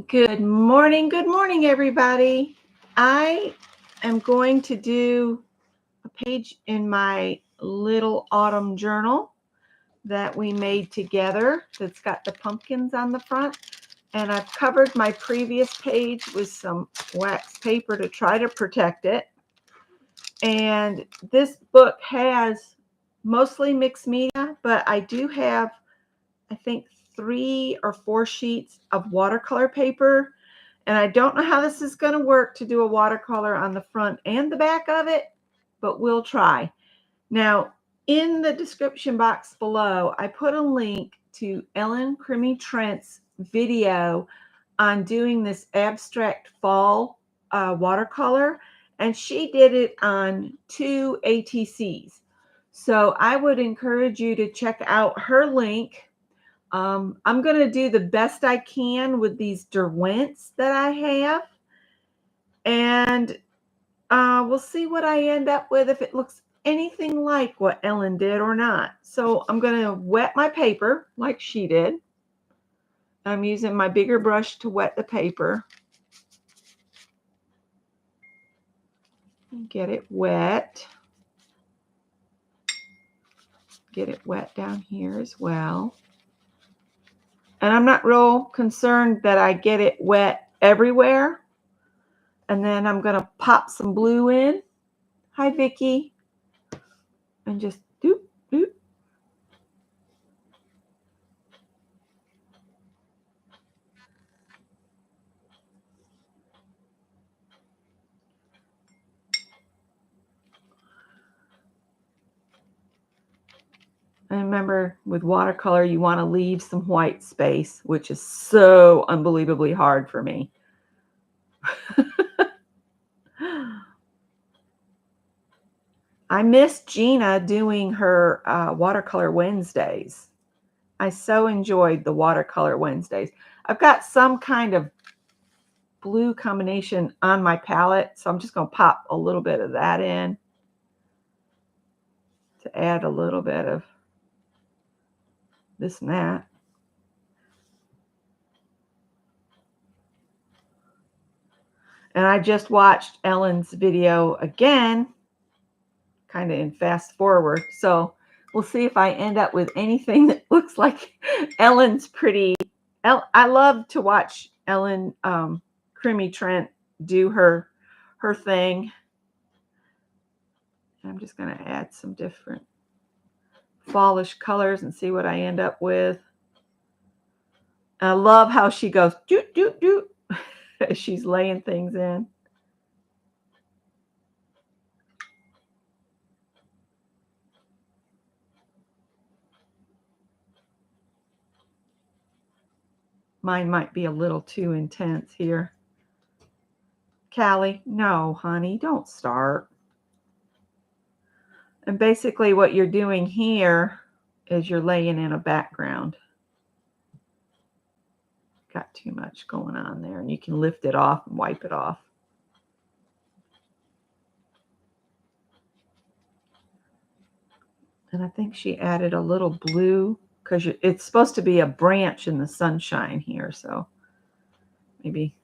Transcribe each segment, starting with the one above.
Good morning, everybody. I am going to do a page in my little autumn journal that we made together that's got the pumpkins on the front. And I've covered my previous page with some wax paper to try to protect it. And this book has mostly mixed media, but I do have, I think, 3 or 4 sheets of watercolor paper. And I don't know how this is going to work to do a watercolor on the front and the back of it, but we'll try. Now, in the description box below, I put a link to Ellen Crimmy Trent's video on doing this abstract fall watercolor, and she did it on 2 ATCs. So I would encourage you to check out her link. I'm going to do the best I can with these Derwents that I have. And we'll see what I end up with, if it looks anything like what Ellen did or not. So I'm going to wet my paper like she did. I'm using my bigger brush to wet the paper. Get it wet. Get it wet down here as well. And I'm not real concerned that I get it wet everywhere. And then I'm going to pop some blue in. Hi, Vicki. And just doop, doop. And remember, with watercolor, you want to leave some white space, which is so unbelievably hard for me. I miss Gina doing her watercolor Wednesdays. I so enjoyed the watercolor Wednesdays. I've got some kind of blue combination on my palette, so I'm just going to pop a little bit of that in to add a little bit of this and that. And I just watched Ellen's video again, kind of in fast forward. So we'll see if I end up with anything that looks like Ellen's pretty. I love to watch Ellen Crimmy Trent do her thing. I'm just going to add some different fallish colors and see what I end up with. I love how she goes doot, doot, doot as she's laying things in. Mine might be a little too intense here. Callie, no, honey, don't start. And basically what you're doing here is you're laying in a background. Got too much going on there, and you can lift it off and wipe it off. And I think she added a little blue because it's supposed to be a branch in the sunshine here. So maybe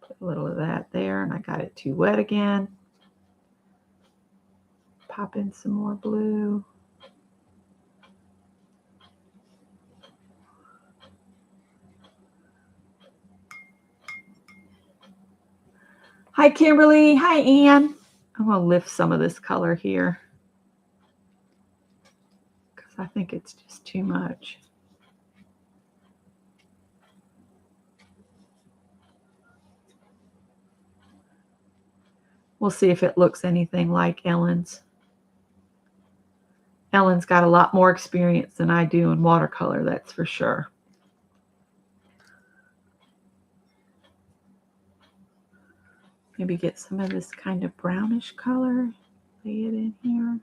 put a little of that there, and I got it too wet again. Pop in some more blue. Hi, Kimberly. Hi, Ann. I'm going to lift some of this color here because I think it's just too much. We'll see if it looks anything like Ellen's. Ellen's got a lot more experience than I do in watercolor, that's for sure. Maybe get some of this kind of brownish color, lay it in here.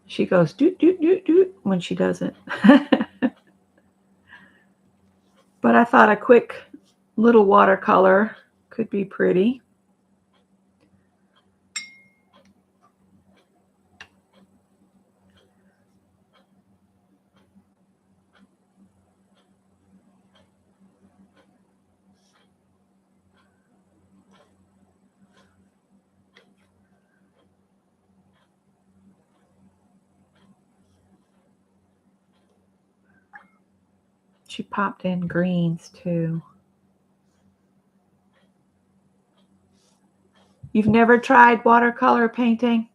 She goes doot, doot, doot, doot when she does it. But I thought a quick little watercolor could be pretty. She popped in greens too. You've never tried watercolor painting?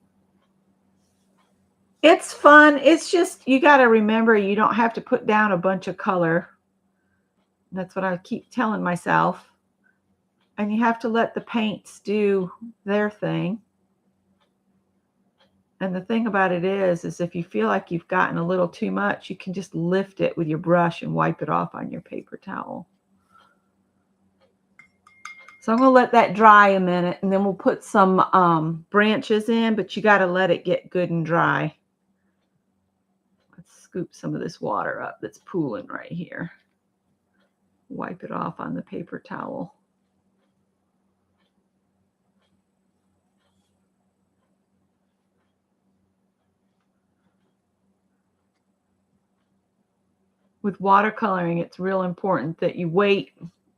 It's fun. It's just, you got to remember, you don't have to put down a bunch of color. That's what I keep telling myself. And you have to let the paints do their thing. And the thing about it is if you feel like you've gotten a little too much, you can just lift it with your brush and wipe it off on your paper towel. So I'm going to let that dry a minute, and then we'll put some branches in, but you got to let it get good and dry. Let's scoop some of this water up that's pooling right here. Wipe it off on the paper towel. With watercoloring, it's real important that you wait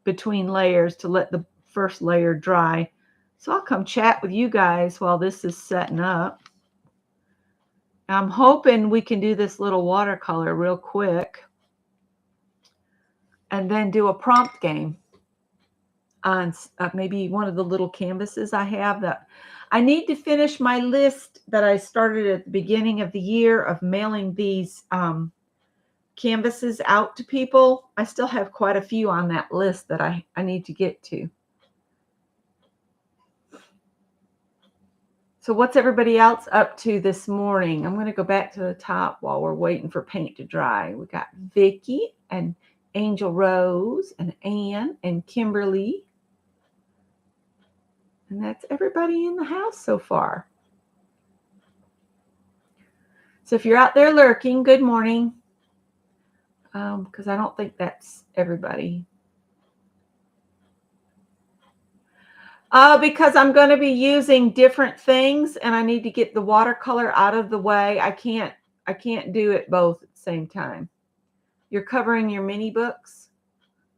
between layers to let the first layer dry. So I'll come chat with you guys while this is setting up. I'm hoping we can do this little watercolor real quick and then do a prompt game on maybe one of the little canvases I have. That I need to finish my list that I started at the beginning of the year of mailing these canvases out to people. I still have quite a few on that list that I need to get to. So what's everybody else up to this morning? I'm going to go back to the top while we're waiting for paint to dry. We got Vicky and Angel Rose and Ann and Kimberly. And that's everybody in the house so far. So if you're out there lurking, good morning. Because I don't think that's everybody. Because I'm going to be using different things, and I need to get the watercolor out of the way. I can't do it both at the same time. You're covering your mini books?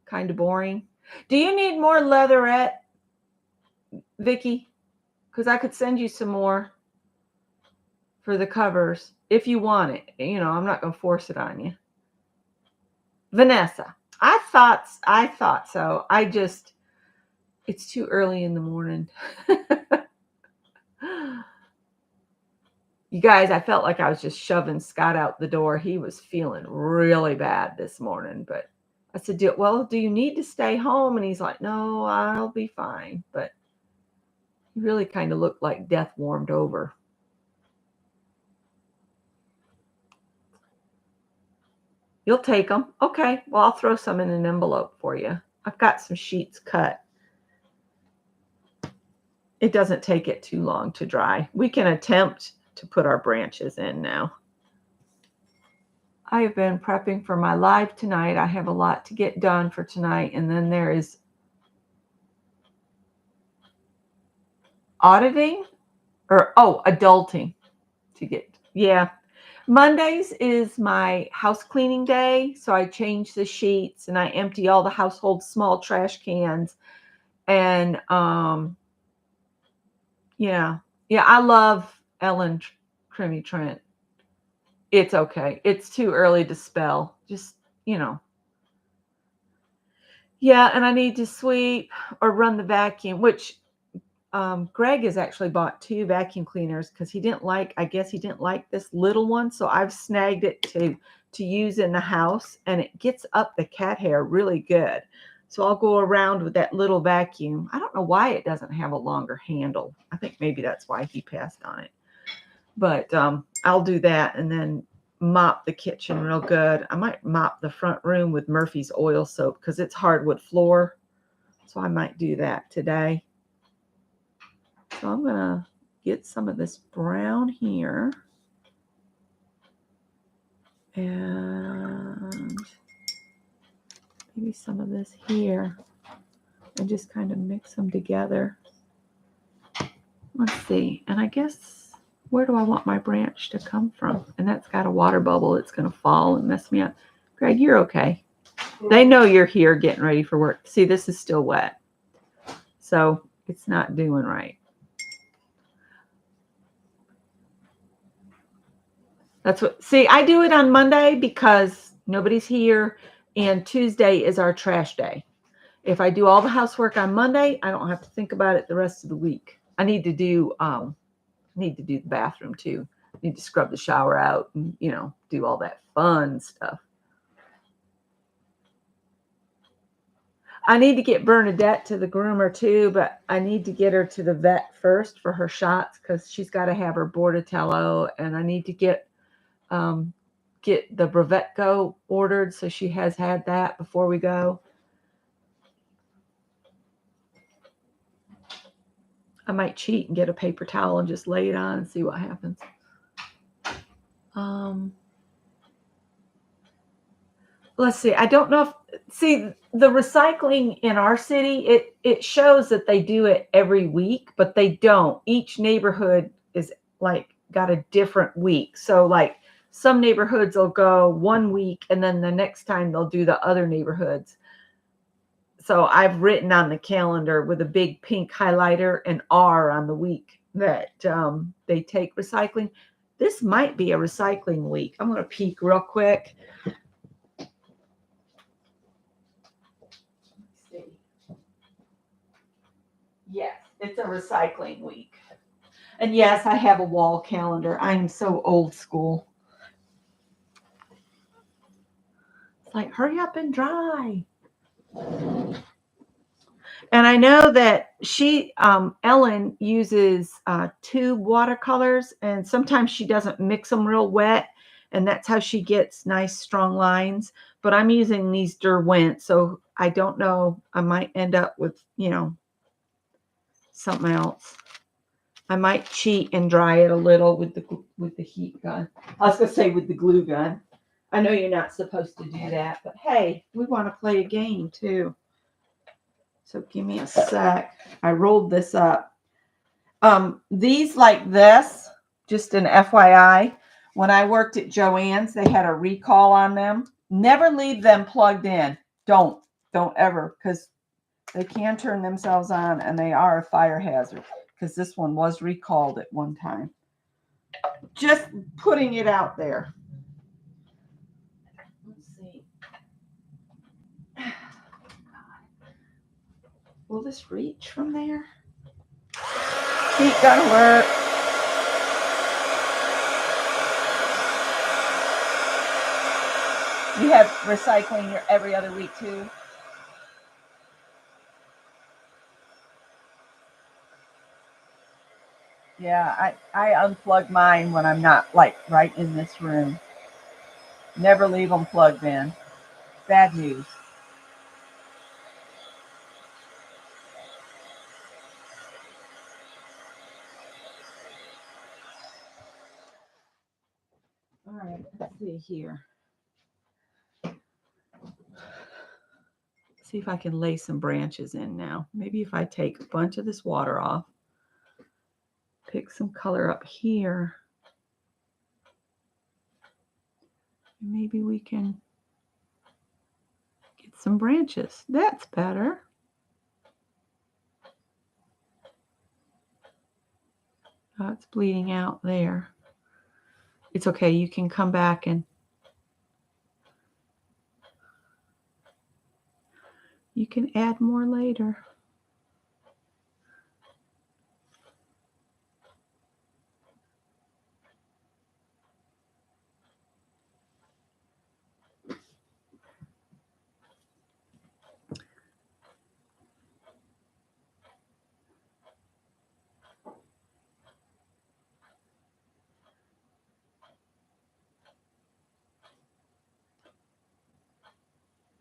Kind of boring. Do you need more leatherette, Vicky? Because I could send you some more for the covers if you want it. You know, I'm not going to force it on you. Vanessa, I thought so. It's too early in the morning. You guys, I felt like I was just shoving Scott out the door. He was feeling really bad this morning, but I said, do you need to stay home? And he's like, no, I'll be fine. But he really kind of looked like death warmed over. You'll take them. Okay, well, I'll throw some in an envelope for you. I've got some sheets cut. It doesn't take it too long to dry. We can attempt to put our branches in now. I have been prepping for my live tonight. I have a lot to get done for tonight. And then there is adulting to get. Yeah. Mondays is my house cleaning day. So I change the sheets and I empty all the household small trash cans. And yeah, I love Ellen Crimi Trent. It's okay. It's too early to spell. Just, Yeah, and I need to sweep or run the vacuum, which Greg has actually bought 2 vacuum cleaners because I guess he didn't like this little one. So I've snagged it to use in the house, and it gets up the cat hair really good. So I'll go around with that little vacuum. I don't know why it doesn't have a longer handle. I think maybe that's why he passed on it. But I'll do that and then mop the kitchen real good. I might mop the front room with Murphy's oil soap because it's hardwood floor. So I might do that today. So I'm going to get some of this brown here. And maybe some of this here. And just kind of mix them together. Let's see. And I guess, where do I want my branch to come from? And that's got a water bubble. It's going to fall and mess me up. Greg, you're okay. They know you're here getting ready for work. See, this is still wet. So it's not doing right. I do it on Monday because nobody's here and Tuesday is our trash day. If I do all the housework on Monday, I don't have to think about it the rest of the week. I need to do the bathroom too. I need to scrub the shower out and, do all that fun stuff. I need to get Bernadette to the groomer too, but I need to get her to the vet first for her shots because she's got to have her Bordatello, and I need to get the Brevetco ordered, so she has had that before we go. I might cheat and get a paper towel and just lay it on and see what happens. Let's see. I don't know the recycling in our city, it shows that they do it every week, but they don't. Each neighborhood is like got a different week. So like some neighborhoods will go 1 week and then the next time they'll do the other neighborhoods. So I've written on the calendar with a big pink highlighter an R on the week that they take recycling. This might be a recycling week. I'm going to peek real quick. Yes, it's a recycling week. And yes, I have a wall calendar. I am so old school. It's like, hurry up and dry. And I know that Ellen uses tube watercolors, and sometimes she doesn't mix them real wet, and that's how she gets nice, strong lines. But I'm using these Derwent, so I don't know. I might end up with, something else. I might cheat and dry it a little with the heat gun. I was going to say with the glue gun. I know you're not supposed to do that, but hey, we want to play a game too. So give me a sec. I rolled this up. These like this, just an FYI, when I worked at Joann's, they had a recall on them. Never leave them plugged in. Don't ever, because they can turn themselves on and they are a fire hazard, because this one was recalled at one time. Just putting it out there. Let's see. Will this reach from there? Heat gun alert. You have recycling every other week too? Yeah, I unplug mine when I'm not like right in this room. Never leave them plugged in. Bad news. All right, let's see here. See if I can lay some branches in now. Maybe if I take a bunch of this water off, pick some color up here, maybe we can get some branches. That's better. Oh, it's bleeding out there. It's okay. You can come back and you can add more later.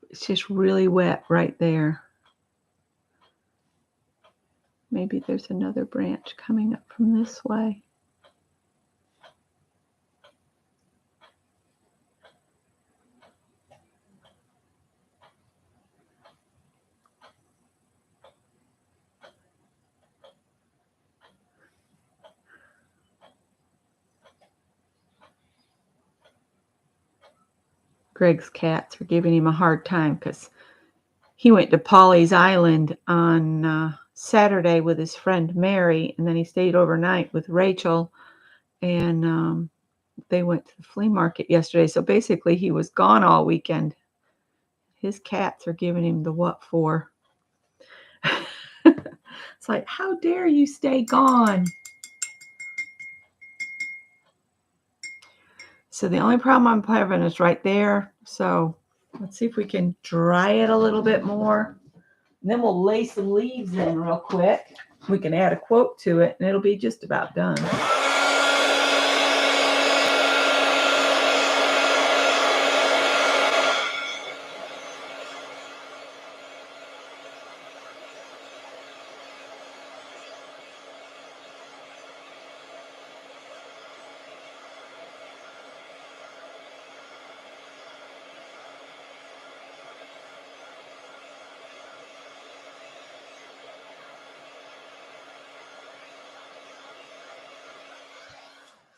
It's just really wet right there. Maybe there's another branch coming up from this way. Greg's cats are giving him a hard time because he went to Pawleys Island on Saturday with his friend Mary, and then he stayed overnight with Rachel, and they went to the flea market yesterday. So basically he was gone all weekend. His cats are giving him the what for. It's like, how dare you stay gone? So the only problem I'm having is right there. So let's see if we can dry it a little bit more. And then we'll lay some leaves in real quick. We can add a quote to it and it'll be just about done.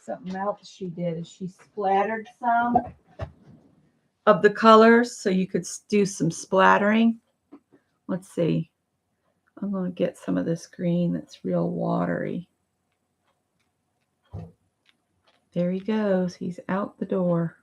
Something else she did is she splattered some of the colors so you could do some splattering. Let's see. I'm going to get some of this green that's real watery. There he goes. He's out the door.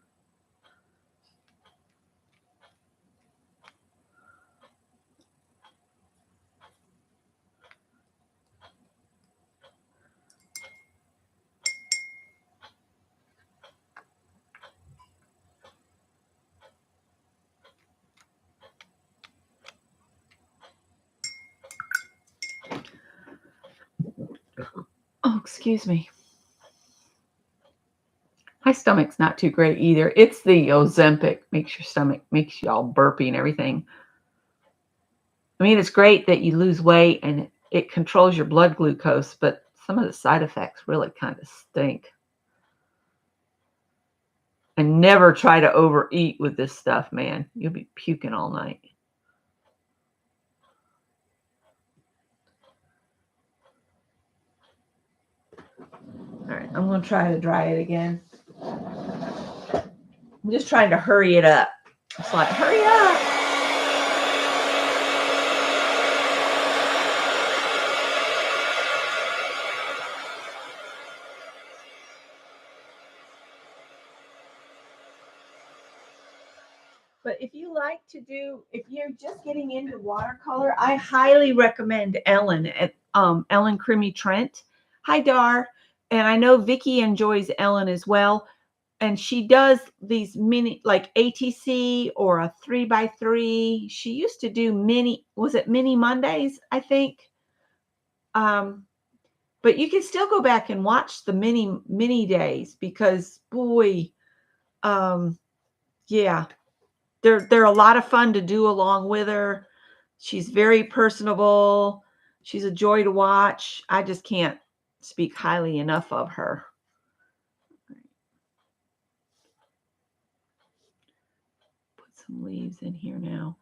Oh, excuse me. My stomach's not too great either. It's the Ozempic makes your stomach, makes you all burpy and everything. I mean, it's great that you lose weight and it controls your blood glucose, but some of the side effects really kind of stink. And never try to overeat with this stuff, man. You'll be puking all night. All right, I'm going to try to dry it again. I'm just trying to hurry it up. It's like, hurry up. But if you like to do, if you're just getting into watercolor, I highly recommend Ellen at Ellen Crimmy Trent. Hi, Dar. And I know Vicki enjoys Ellen as well. And she does these mini, like ATC or a 3x3. She used to do mini Mondays, I think. But you can still go back and watch the mini days because boy, yeah, they're a lot of fun to do along with her. She's very personable. She's a joy to watch. I just can't speak highly enough of her. Put some leaves in here now.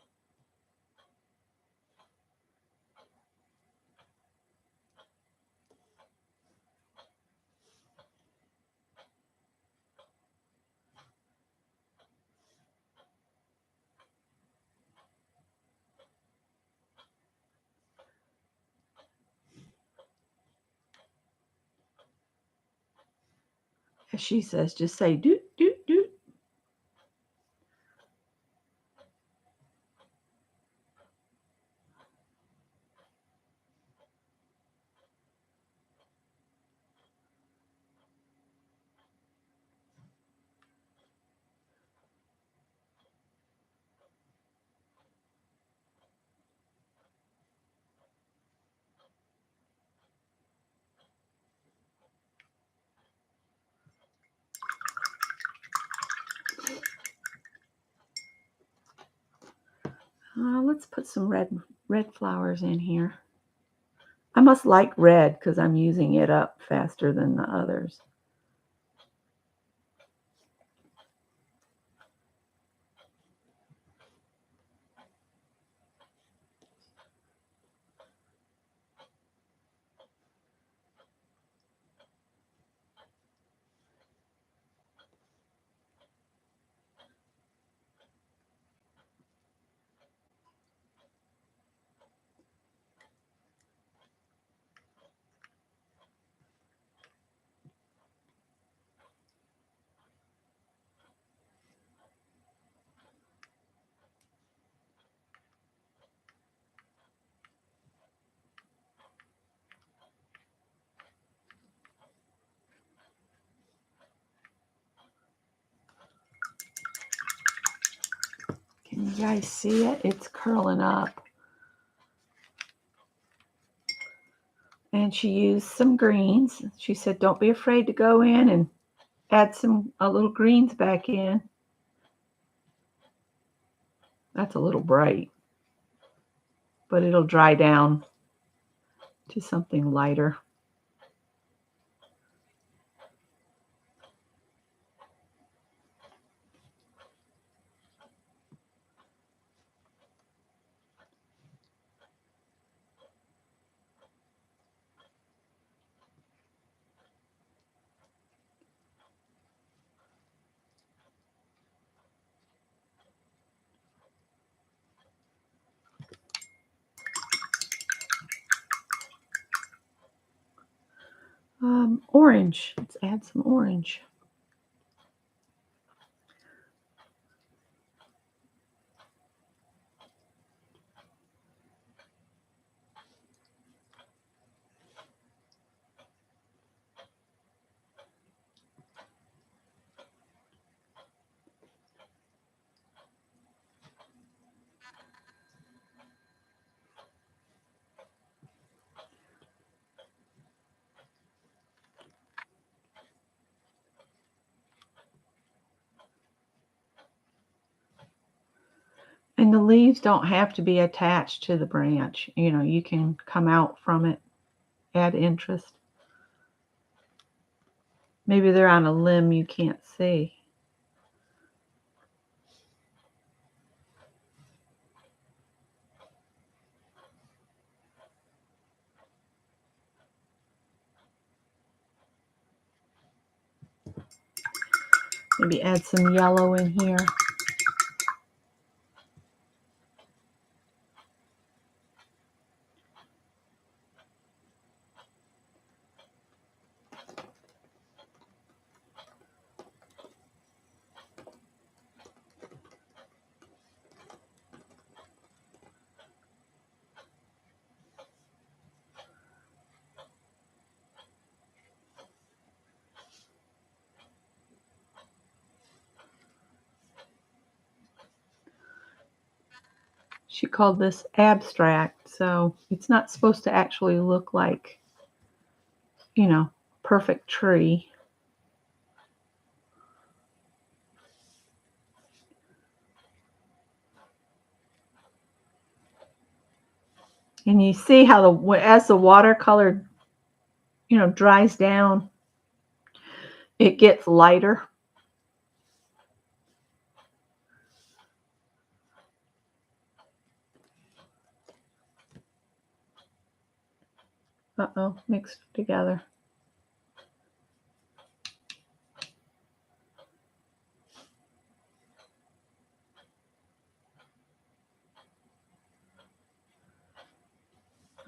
As she says, just say doot, doot, doot. Let's put some red flowers in here. I must like red because I'm using it up faster than the others. You guys see it? It's curling up. And she used some greens. She said, don't be afraid to go in and add a little greens back in. That's a little bright, but it'll dry down to something lighter. Orange. Let's add some orange. And the leaves don't have to be attached to the branch. You know, you can come out from it, add interest. Maybe they're on a limb you can't see. Maybe add some yellow in here. She called this abstract, so it's not supposed to actually look like, you know, perfect tree. And you see how as the watercolor, you know, dries down, it gets lighter. Uh-oh, mixed together.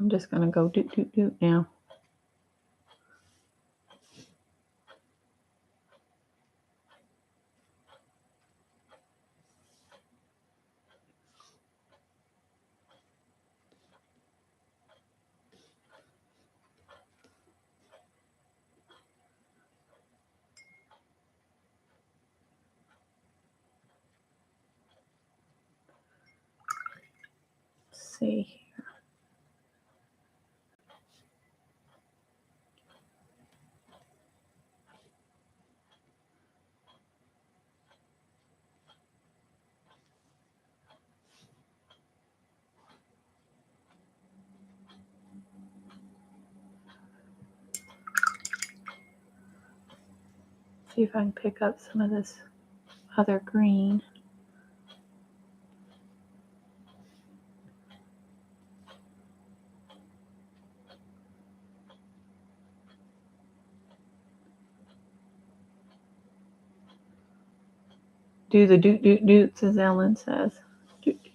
I'm just going to go doot, doot, doot now. Let's see. See if I can pick up some of this other green. Do the doot, doot, doots, as Ellen says. Doot, doot.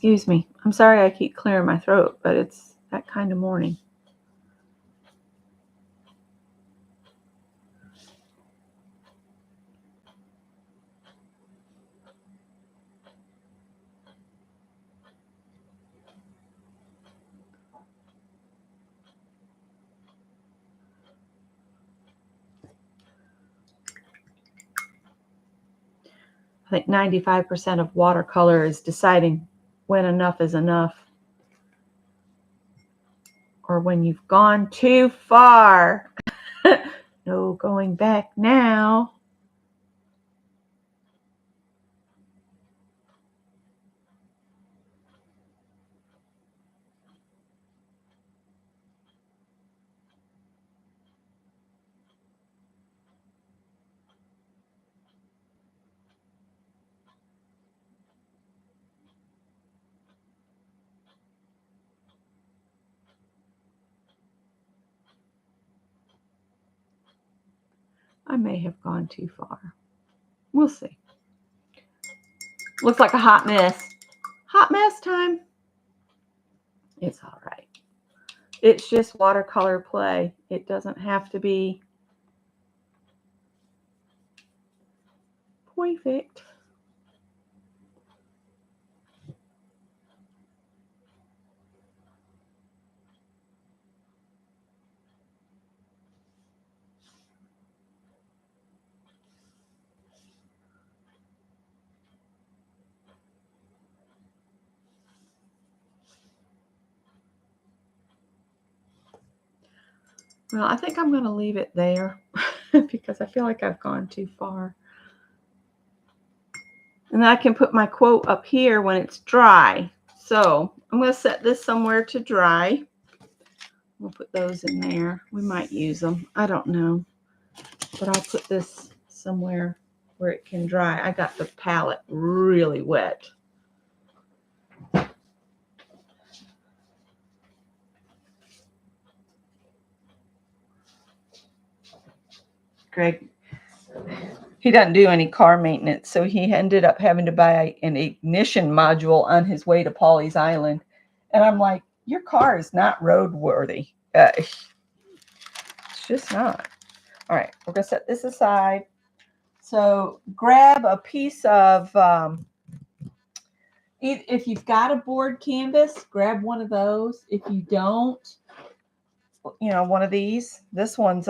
Excuse me. I'm sorry I keep clearing my throat, but it's that kind of morning. I think 95% of watercolor is deciding when enough is enough, or when you've gone too far. No going back now. I may have gone too far. We'll see. Looks like a hot mess. Hot mess time. It's all right. It's just watercolor play. It doesn't have to be perfect. Well, I think I'm going to leave it there because I feel like I've gone too far. And then I can put my quote up here when it's dry. So I'm going to set this somewhere to dry. We'll put those in there. We might use them. I don't know. But I'll put this somewhere where it can dry. I got the palette really wet. Greg, he doesn't do any car maintenance, so he ended up having to buy an ignition module on his way to Pawleys Island. And I'm like, your car is not roadworthy. It's just not. All right, we're going to set this aside. So grab a piece of, if you've got a board canvas, grab one of those. If you don't, you know, one of these. This one's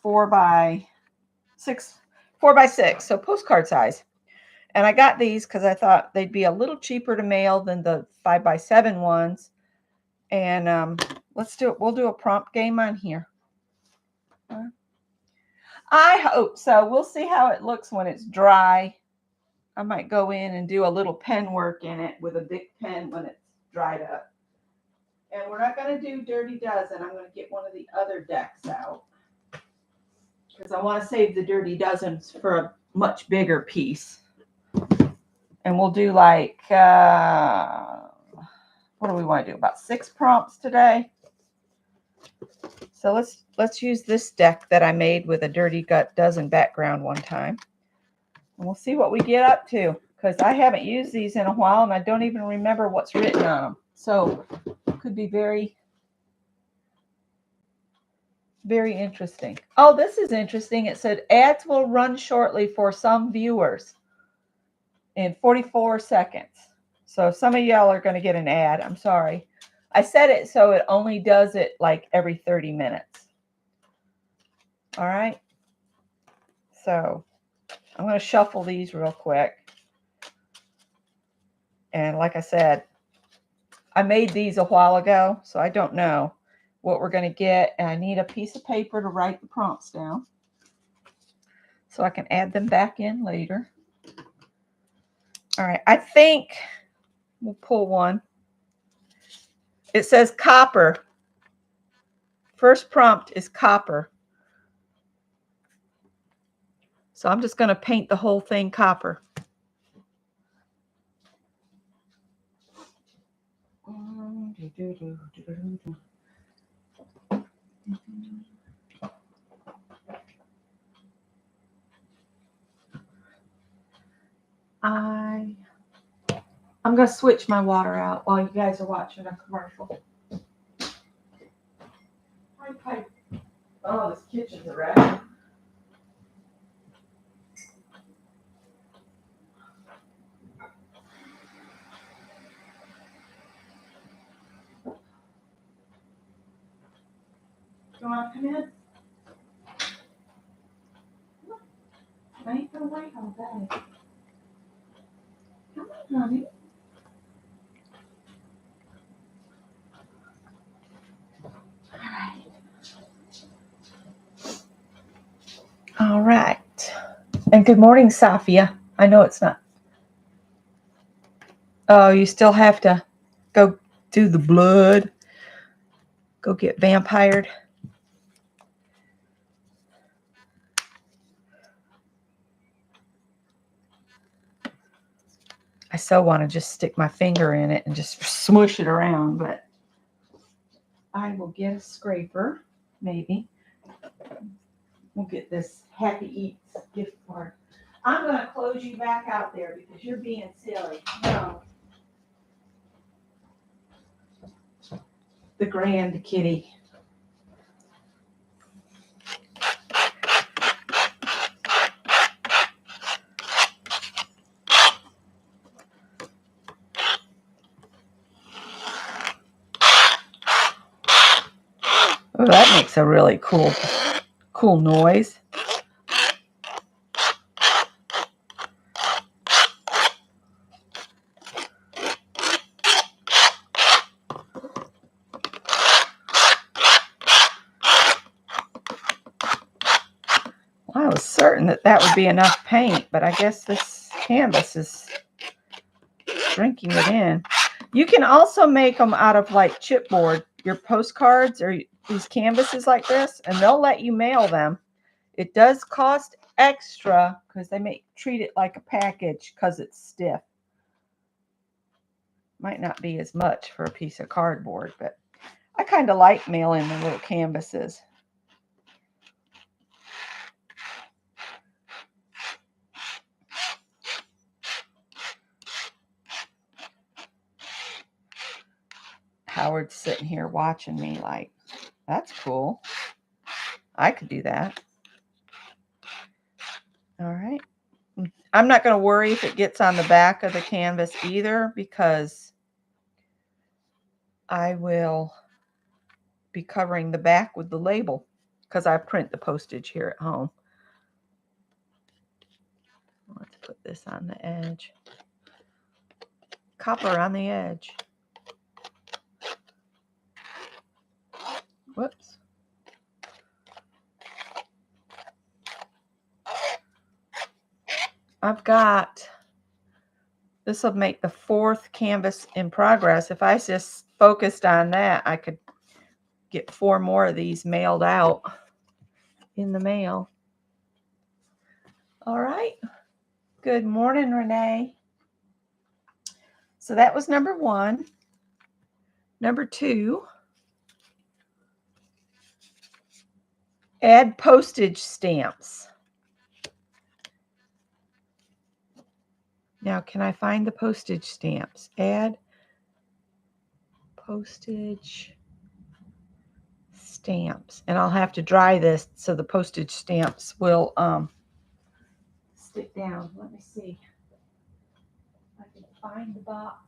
4 by 6, so postcard size. And I got these because I thought they'd be a little cheaper to mail than the 5 by 7 ones. And let's do it. We'll do a prompt game on here. I hope so. We'll see how it looks when it's dry. I might go in and do a little pen work in it with a big pen when it's dried up. And we're not going to do Dirty Dozen. I'm going to get one of the other decks out because I want to save the Dirty Dozens for a much bigger piece. And we'll do like, what do we want to do? About 6 prompts today. So let's use this deck that I made with a Dirty Dozen background one time. And we'll see what we get up to, because I haven't used these in a while and I don't even remember what's written on them. So it could be very, very interesting. Oh, this is interesting. It said ads will run shortly for some viewers in 44 seconds. So some of y'all are going to get an ad. I'm sorry. I set it so it only does it like every 30 minutes. All right. So I'm going to shuffle these real quick. And like I said, I made these a while ago, so I don't know what we're going to get. And I need a piece of paper to write the prompts down so I can add them back in later. All right. I think we'll pull one. It says copper. First prompt is copper. So I'm just going to paint the whole thing copper. I'm going to switch my water out while you guys are watching a commercial. Oh, this kitchen's a wreck. You want to come in? I ain't going to wait all day. Come on, honey. All right. And good morning, Safia. I know it's not. Oh, you still have to go do the blood. Go get vampired. I so want to just stick my finger in it and just smush it around, but I will get a scraper, maybe. We'll get this Happy Eats gift card. I'm going to close you back out there because you're being silly. No. The grand kitty. Oh, that makes a really cool noise. I was certain that would be enough paint, but I guess this canvas is drinking it in. You can also make them out of like chipboard, your postcards or these canvases like this, and they'll let you mail them. It does cost extra because they treat it like a package because it's stiff. Might not be as much for a piece of cardboard, but I kind of like mailing the little canvases. Howard's sitting here watching me like, that's cool. I could do that. All right. I'm not going to worry if it gets on the back of the canvas either because I will be covering the back with the label because I print the postage here at home. Let's put this on the edge. Copper on the edge. Whoops. I've got, this will make the 4th canvas in progress. If I just focused on that, I could get 4 more of these mailed out in the mail. All right. Good morning, Renee. So that was number 1. Number 2, add postage stamps. Now, can I find the postage stamps? Add postage stamps. And I'll have to dry this so the postage stamps will stick down. Let me see if I can find the box.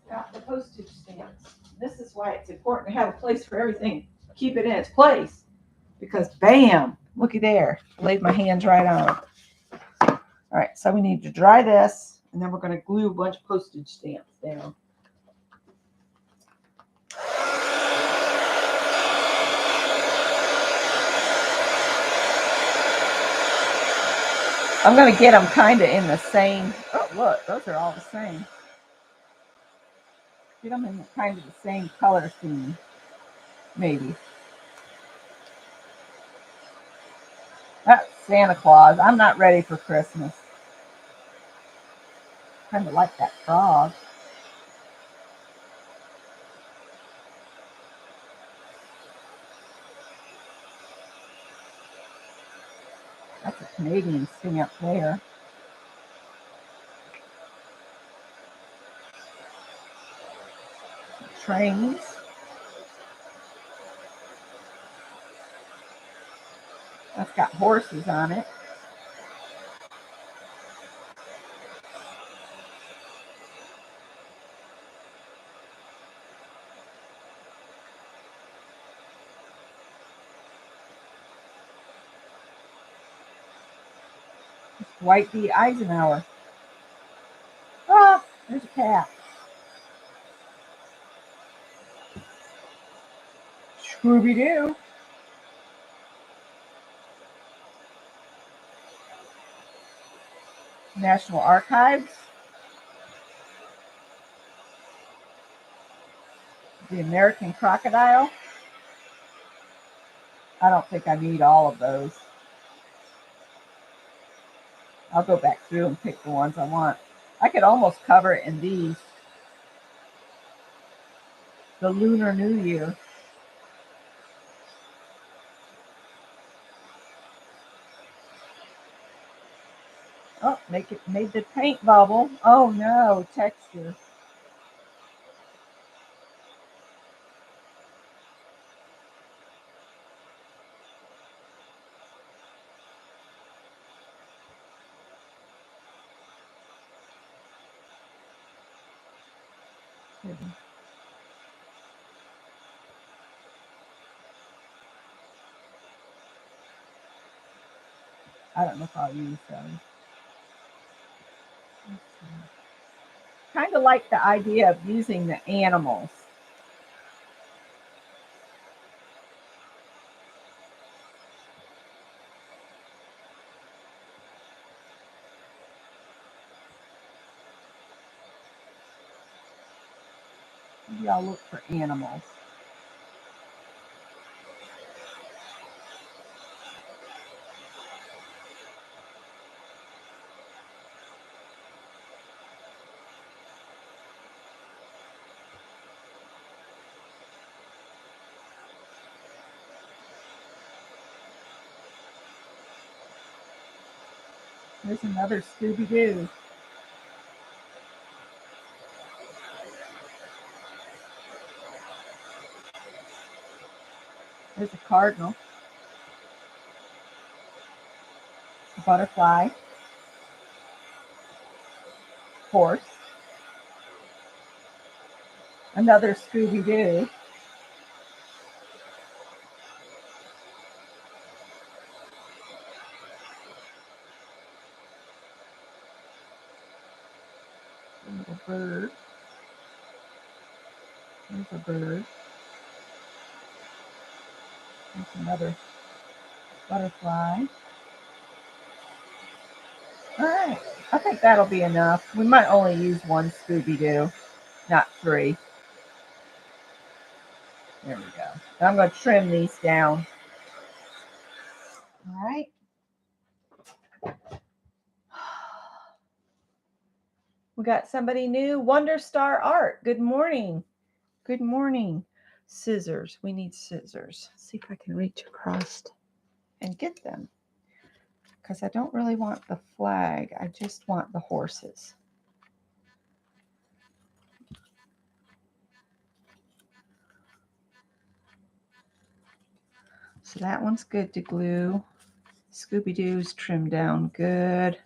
Got the postage stamps. This is why it's important to have a place for everything. Keep it in its place. Because bam, looky there. Laid my hands right on it. All right, so we need to dry this, and then we're going to glue a bunch of postage stamps down. I'm going to get them kind of in the same. Oh, look, those are all the same. Get them in kind of the same color scheme, maybe. That's Santa Claus. I'm not ready for Christmas. Kind of like that frog. That's a Canadian stamp there. trains. That's got horses on it. Dwight D. Eisenhower. Ah, there's a cat. Scooby-Doo. National Archives. The American Crocodile. I don't think I need all of those. I'll go back through and pick the ones I want. I could almost cover it in these. The Lunar New Year. Oh, made the paint bubble. Oh no, texture. I don't know if I'll use those. Kind of like the idea of using the animals. Maybe I'll look for animals. There's another Scooby-Doo. There's a cardinal. A butterfly. Horse. Another Scooby-Doo. There's a bird. There's a bird. There's another butterfly. All right, I think that'll be enough. We might only use one Scooby-Doo, not three. There we go. I'm going to trim these down. All right. We got somebody new. Wonder Star Art. Good morning. Good morning. Scissors. We need scissors. Let's see if I can reach across and get them. Because I don't really want the flag. I just want the horses. So that one's good to glue. Scooby-Doo's trimmed down good.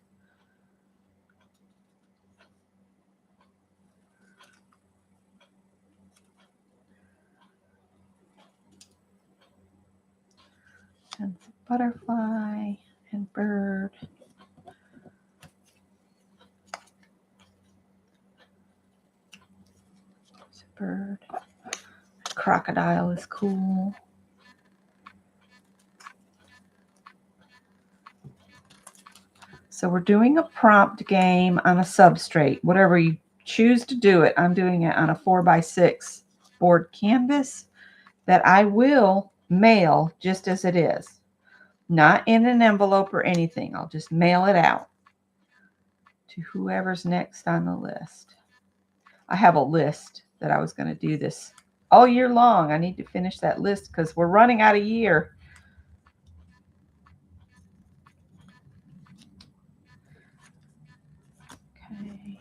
And butterfly and bird. There's a bird. Crocodile is cool. So we're doing a prompt game on a substrate. Whatever you choose to do it, I'm doing it on a 4x6 board canvas that I will mail just as it is. Not in an envelope or anything. I'll just mail it out to whoever's next on the list. I have a list that I was going to do this all year long. I need to finish that list because we're running out of year. Okay.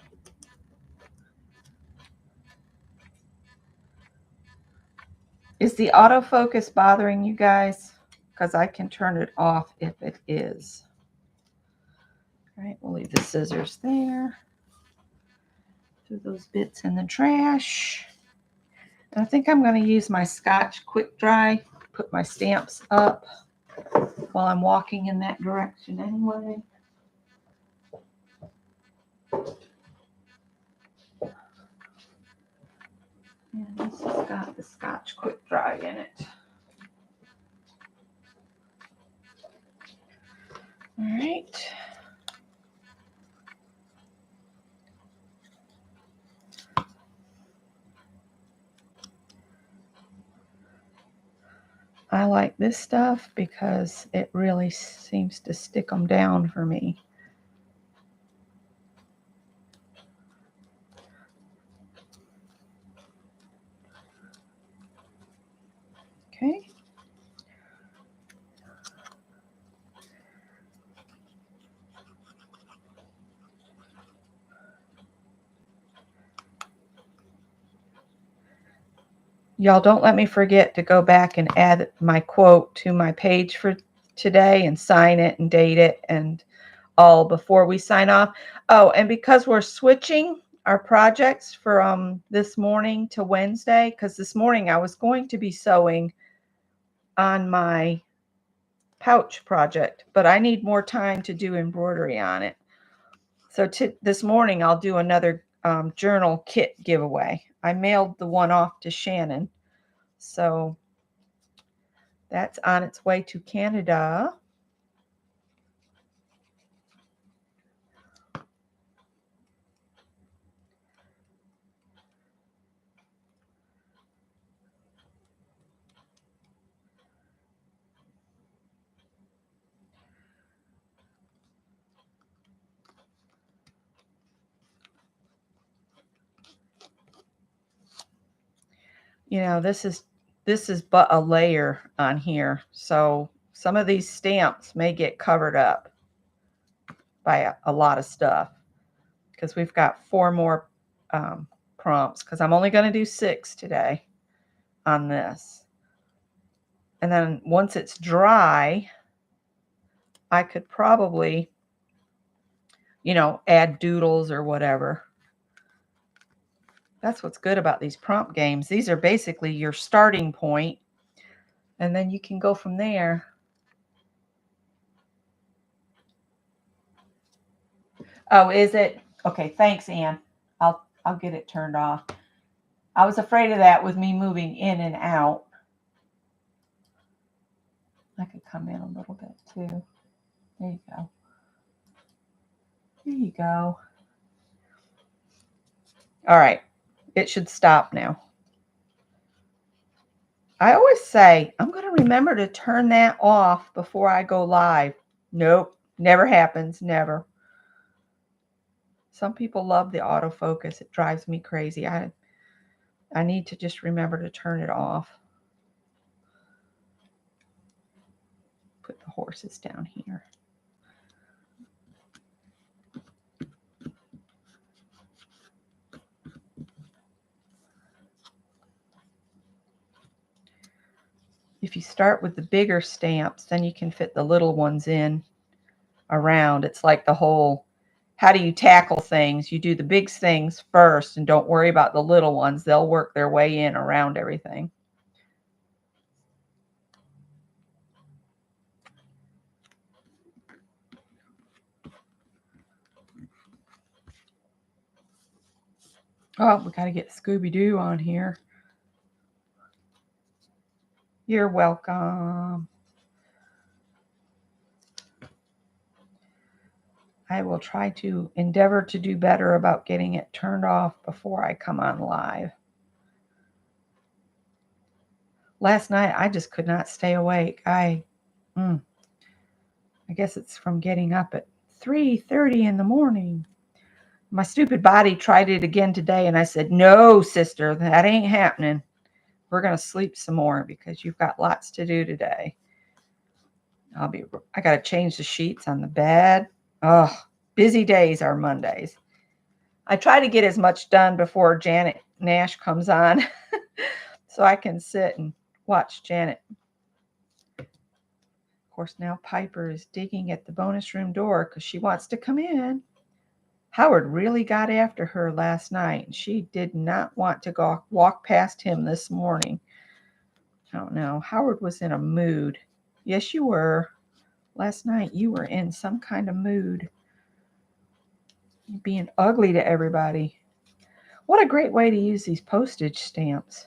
Is the autofocus bothering you guys? Because I can turn it off if it is. All right, we'll leave the scissors there. Throw those bits in the trash. And I think I'm going to use my Scotch Quick Dry, put my stamps up while I'm walking in that direction anyway. And this has got the Scotch Quick Dry in it. All right. I like this stuff because it really seems to stick them down for me. Okay. Y'all don't let me forget to go back and add my quote to my page for today and sign it and date it and all before we sign off. Oh, and because we're switching our projects from this morning to Wednesday, because this morning I was going to be sewing on my pouch project, but I need more time to do embroidery on it. So this morning I'll do another journal kit giveaway. I mailed the one off to Shannon. So that's on its way to Canada. You know, this is but a layer on here. So some of these stamps may get covered up by a lot of stuff because we've got 4 more prompts because I'm only going to do 6 today on this. And then once it's dry, I could probably, you know, add doodles or whatever. That's what's good about these prompt games. These are basically your starting point, and then you can go from there. Oh, is it? Okay, thanks, Ann. I'll get it turned off. I was afraid of that with me moving in and out. I could come in a little bit too. There you go. There you go. All right. It should stop now. I always say, I'm going to remember to turn that off before I go live. Nope. Never happens. Never. Some people love the autofocus. It drives me crazy. I need to just remember to turn it off. Put the horses down here. If you start with the bigger stamps, then you can fit the little ones in around. It's like the whole, how do you tackle things? You do the big things first and don't worry about the little ones. They'll work their way in around everything. Oh, we got to get Scooby-Doo on here. You're welcome. I will try to endeavor to do better about getting it turned off before I come on live. Last night, I just could not stay awake. I guess it's from getting up at 3:30 in the morning. My stupid body tried it again today, and I said, no, sister, that ain't happening. We're going to sleep some more because you've got lots to do today. I got to change the sheets on the bed. Oh, busy days are Mondays. I try to get as much done before Janet Nash comes on so I can sit and Watch, Janet. Of course, now Piper is digging at the bonus room door because she wants to come in. Howard really got after her last night, and she did not want to walk past him this morning. I don't know. Howard was in a mood. Yes, you were. Last night you were in some kind of mood. You're being ugly to everybody. What a great way to use these postage stamps.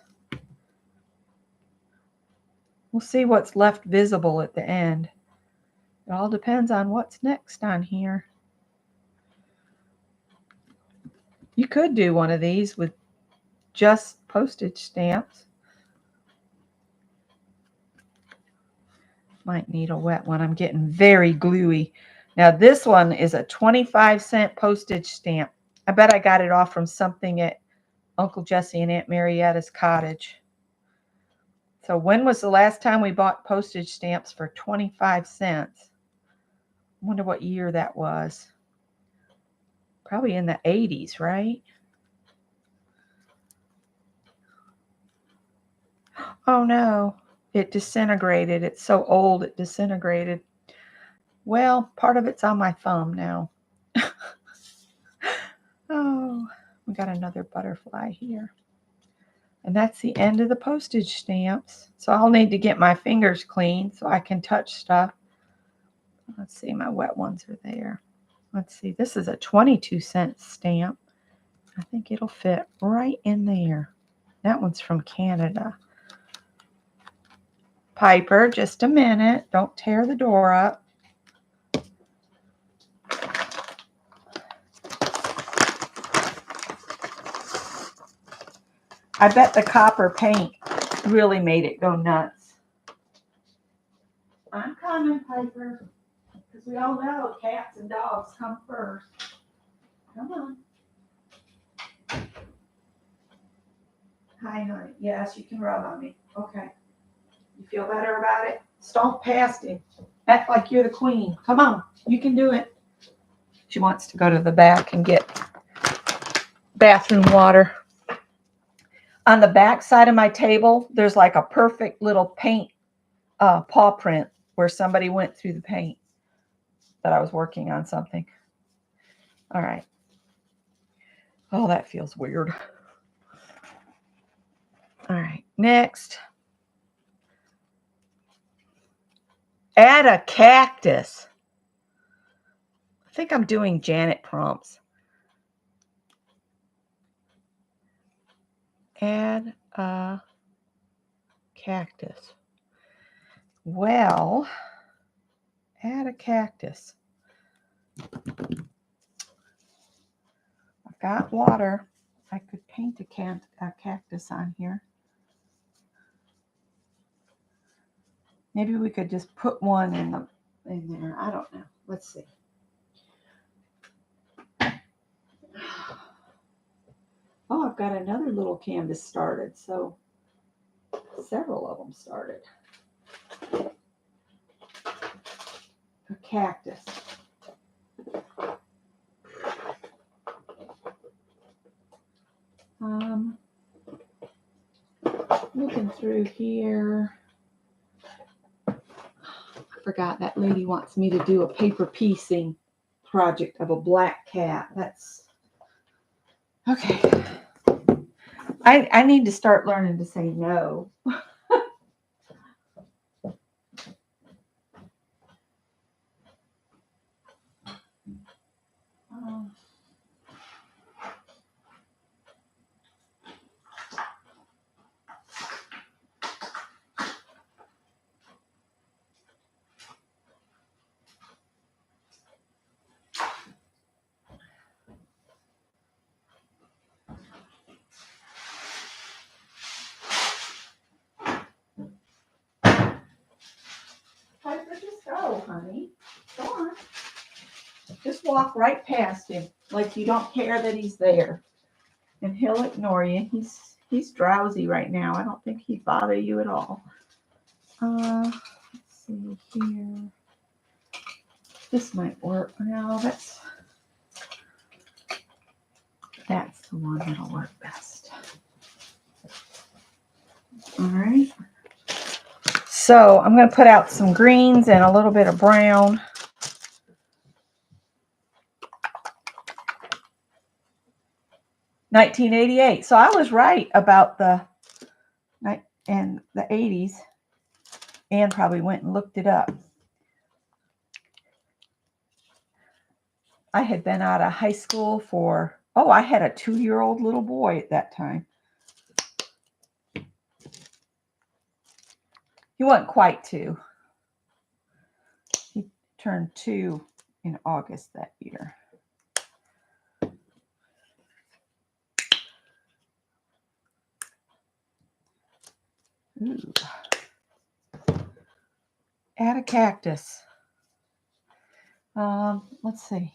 We'll see what's left visible at the end. It all depends on what's next on here. You could do one of these with just postage stamps. Might need a wet one. I'm getting very gluey. Now this one is a 25-cent postage stamp. I bet I got it off from something at Uncle Jesse and Aunt Marietta's cottage. So when was the last time we bought postage stamps for 25 cents? I wonder what year that was. Probably in the 80s, right? Oh no, it disintegrated. It's so old it disintegrated. Well, part of it's on my thumb now. Oh, we got another butterfly here. And that's the end of the postage stamps. So I'll need to get my fingers clean so I can touch stuff. Let's see, my wet ones are there. Let's see, this is a 22-cent stamp. I think it'll fit right in there. That one's from Canada. Piper, just a minute. Don't tear the door up. I bet the copper paint really made it go nuts. I'm coming, Piper, because we all know cats and dogs come first. Come on. Hi, honey. Yes, you can rub on me. Okay. You feel better about it? Stomp past him. Act like you're the queen. Come on. You can do it. She wants to go to the back and get bathroom water. On the back side of my table, there's like a perfect little paint paw print where somebody went through the paint that I was working on something. All right. Oh, that feels weird. All right. Next. Add a cactus. I think I'm doing Janet prompts. Add a cactus. Well, add a cactus. I've got water. I could paint a cactus on here. Maybe we could just put one in there. I don't know. Let's see. Oh, I've got another little canvas started. So several of them started. A cactus. Looking through here. I forgot that lady wants me to do a paper piecing project of a black cat. That's okay. I need to start learning to say no. Piper, just go, honey. Go on. Just walk right past him like you don't care that he's there. And he'll ignore you. He's drowsy right now. I don't think he'd bother you at all. Let's see here. This might work. No, that's the one that'll work best. All right. So I'm going to put out some greens and a little bit of brown. $19.88. So I was right about the 80s. Anne probably went and looked it up. I had been out of high school for, I had a 2-year-old little boy at that time. He wasn't quite 2. He turned 2 in August that year. Ooh. Add a cactus. Let's see.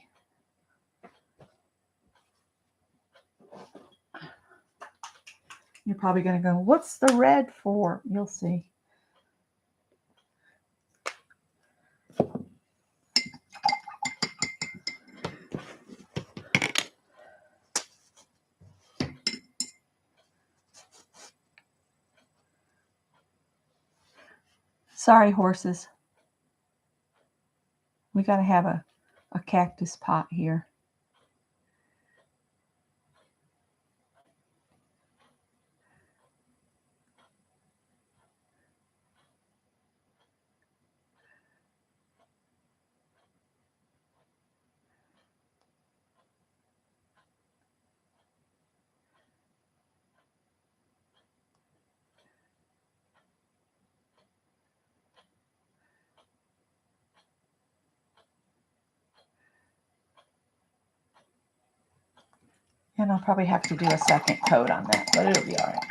You're probably going to go, what's the red for? You'll see. Sorry, horses. We got to have a cactus pot here. And I'll probably have to do a second coat on that, but it'll be all right.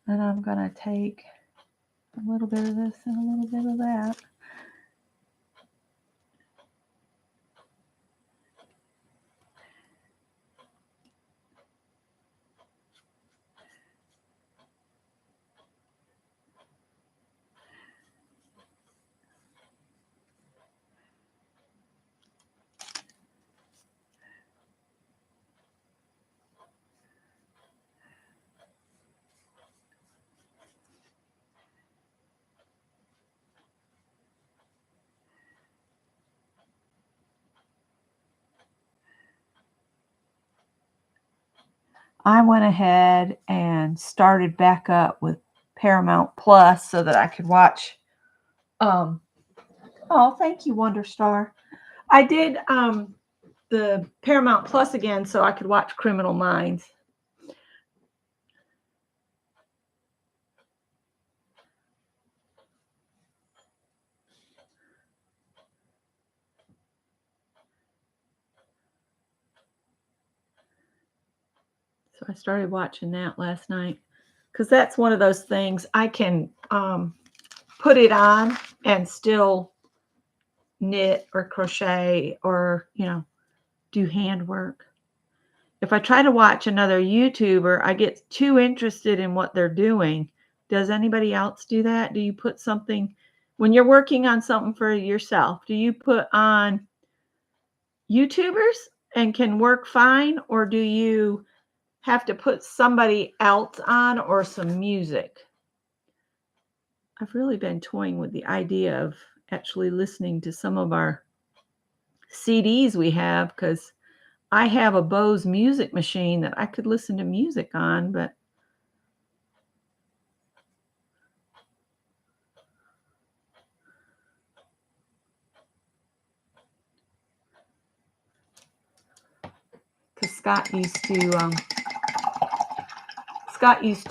And I'm going to take a little bit of this and a little bit of that. I went ahead and started back up with Paramount Plus so that I could watch. Oh, thank you, Wonder Star. I did the Paramount Plus again so I could watch Criminal Minds. So I started watching that last night because that's one of those things I can put it on and still knit or crochet or, do handwork. If I try to watch another YouTuber, I get too interested in what they're doing. Does anybody else do that? Do you put something, when you're working on something for yourself, do you put on YouTubers and can work fine? Or do you have to put somebody else on or some music? I've really been toying with the idea of actually listening to some of our CDs we have, because I have a Bose music machine that I could listen to music on, but because Scott used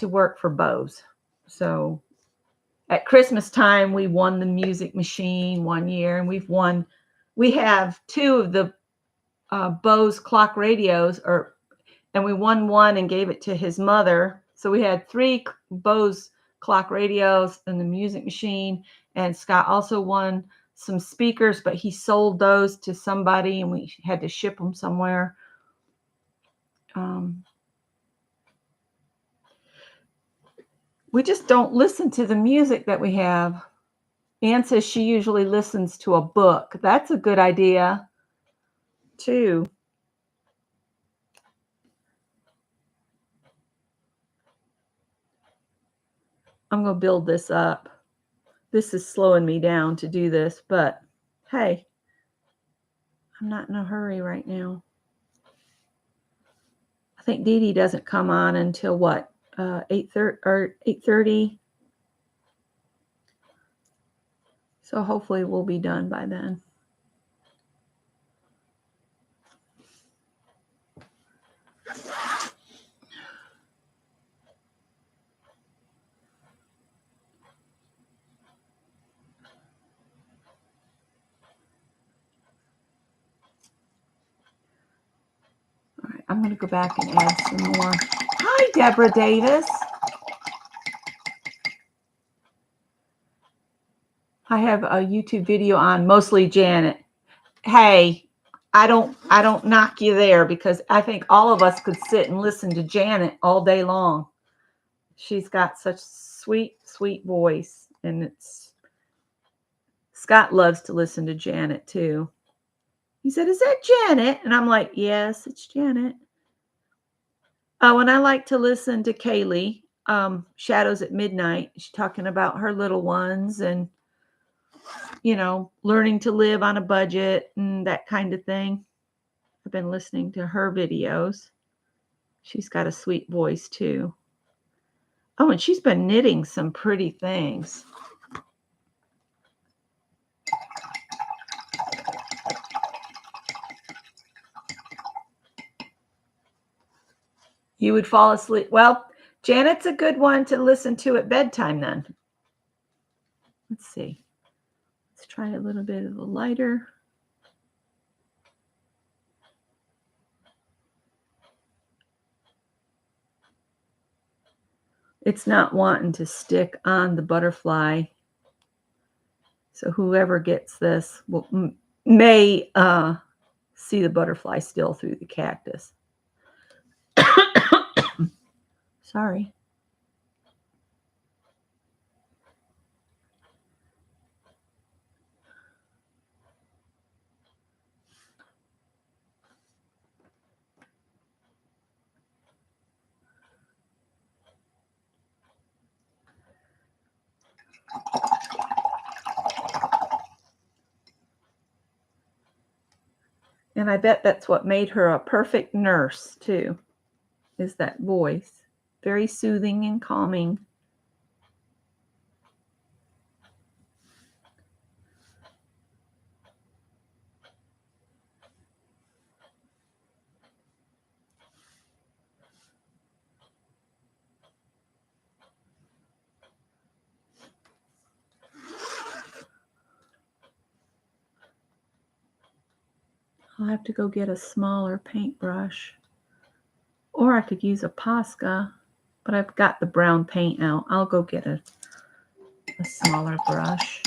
to work for Bose. So at Christmas time, we won the music machine one year, and we have 2 of the Bose clock radios, and we won one and gave it to his mother. So we had 3 Bose clock radios and the music machine. And Scott also won some speakers, but he sold those to somebody and we had to ship them somewhere. We just don't listen to the music that we have. Anne says she usually listens to a book. That's a good idea, too. I'm going to build this up. This is slowing me down to do this, but hey, I'm not in a hurry right now. I think Dee Dee doesn't come on until what? 8:30 or 8:30. So hopefully we'll be done by then. All right, I'm going to go back and add some more. Hi, Deborah Davis. I have a YouTube video on mostly Janet. Hey, I don't knock you there because I think all of us could sit and listen to Janet all day long. She's got such sweet, sweet voice, and Scott loves to listen to Janet too. He said, "Is that Janet?" And I'm like, "Yes, it's Janet." Oh, and I like to listen to Kaylee, Shadows at Midnight. She's talking about her little ones and, learning to live on a budget and that kind of thing. I've been listening to her videos. She's got a sweet voice too. Oh, and she's been knitting some pretty things. You would fall asleep. Well, Janet's a good one to listen to at bedtime then. Let's see. Let's try a little bit of a lighter. It's not wanting to stick on the butterfly. So whoever gets this may see the butterfly still through the cactus. Sorry. And I bet that's what made her a perfect nurse, too, is that voice. Very soothing and calming. I'll have to go get a smaller paintbrush. Or I could use a Posca, but I've got the brown paint out. I'll go get a smaller brush.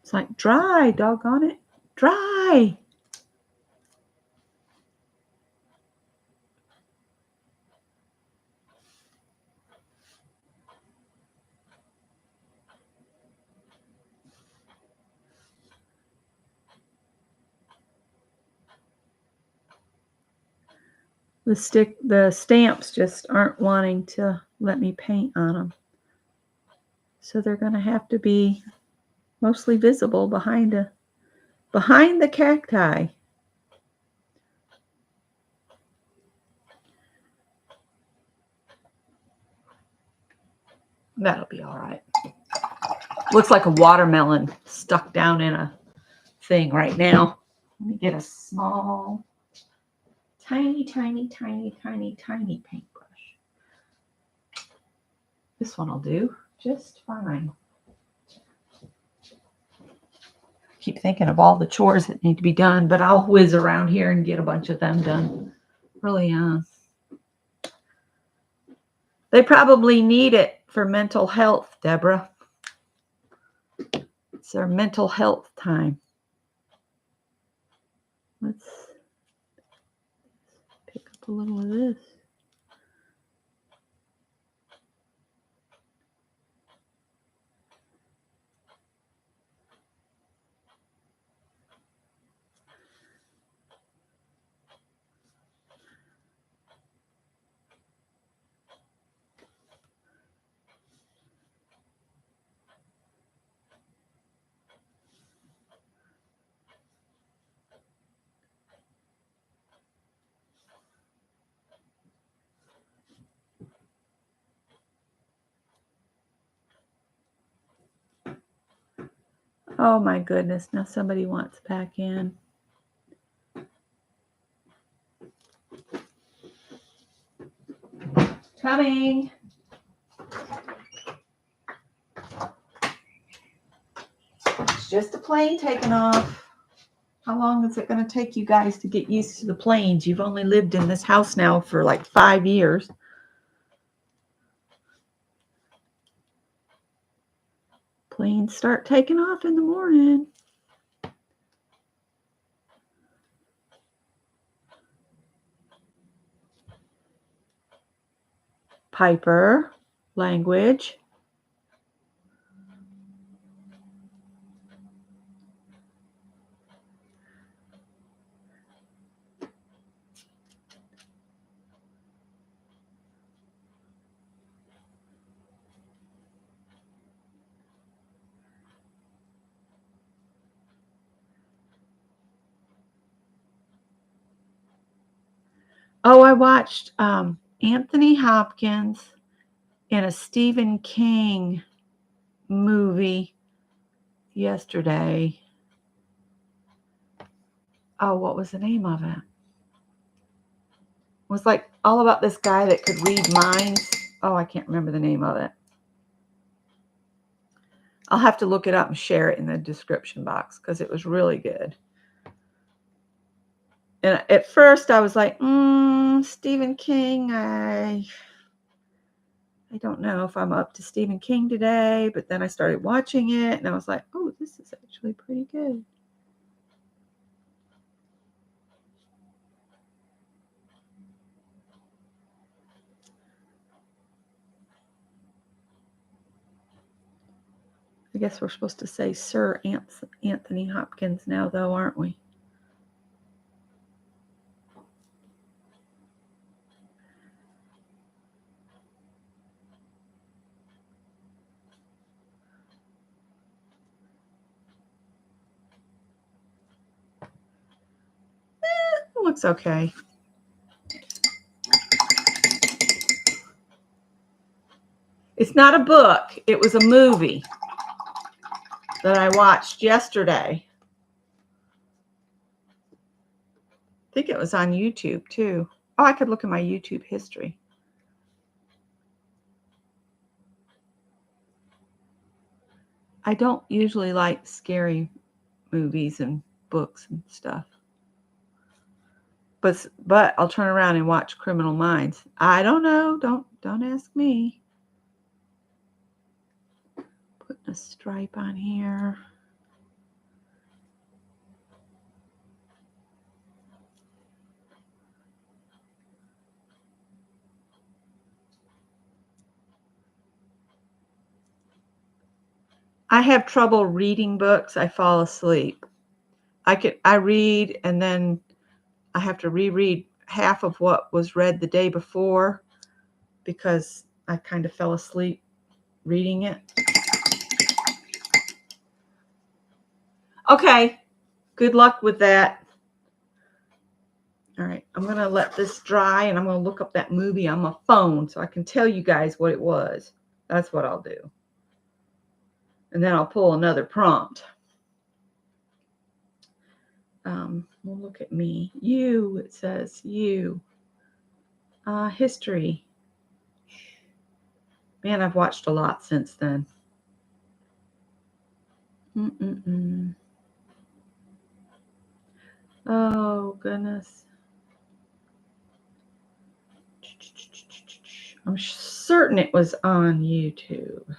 It's like, dry, doggone it. Dry. The stamps just aren't wanting to let me paint on them. So they're going to have to be mostly visible behind the cacti. That'll be all right. Looks like a watermelon stuck down in a thing right now. Let me get a small, tiny, tiny, tiny, tiny, tiny paintbrush. This one will do just fine. Keep thinking of all the chores that need to be done, but I'll whiz around here and get a bunch of them done. Really, they probably need it for mental health, Deborah. It's their mental health time. Let's pick up a little of this. Oh my goodness, now somebody wants back in. Coming. It's just a plane taking off. How long is it going to take you guys to get used to the planes? You've only lived in this house now for like 5 years. Planes start taking off in the morning. Piper, language. Oh, I watched Anthony Hopkins in a Stephen King movie yesterday. Oh, what was the name of it? It was like all about this guy that could read minds. Oh, I can't remember the name of it. I'll have to look it up and share it in the description box because it was really good. And at first I was like, Stephen King, I don't know if I'm up to Stephen King today, but then I started watching it and I was like, oh, this is actually pretty good. I guess we're supposed to say Sir Anthony Hopkins now, though, aren't we? It looks okay. It's not a book. It was a movie that I watched yesterday. I think it was on YouTube, too. Oh, I could look at my YouTube history. I don't usually like scary movies and books and stuff. But I'll turn around and watch Criminal Minds. I don't know. Don't ask me. Putting a stripe on here. I have trouble reading books. I fall asleep. I read and then I have to reread half of what was read the day before because I kind of fell asleep reading it. Okay, good luck with that. All right, I'm going to let this dry and I'm going to look up that movie on my phone so I can tell you guys what it was. That's what I'll do. And then I'll pull another prompt. We'll look at me. You, it says you. History. Man, I've watched a lot since then. Oh, goodness. I'm certain it was on YouTube.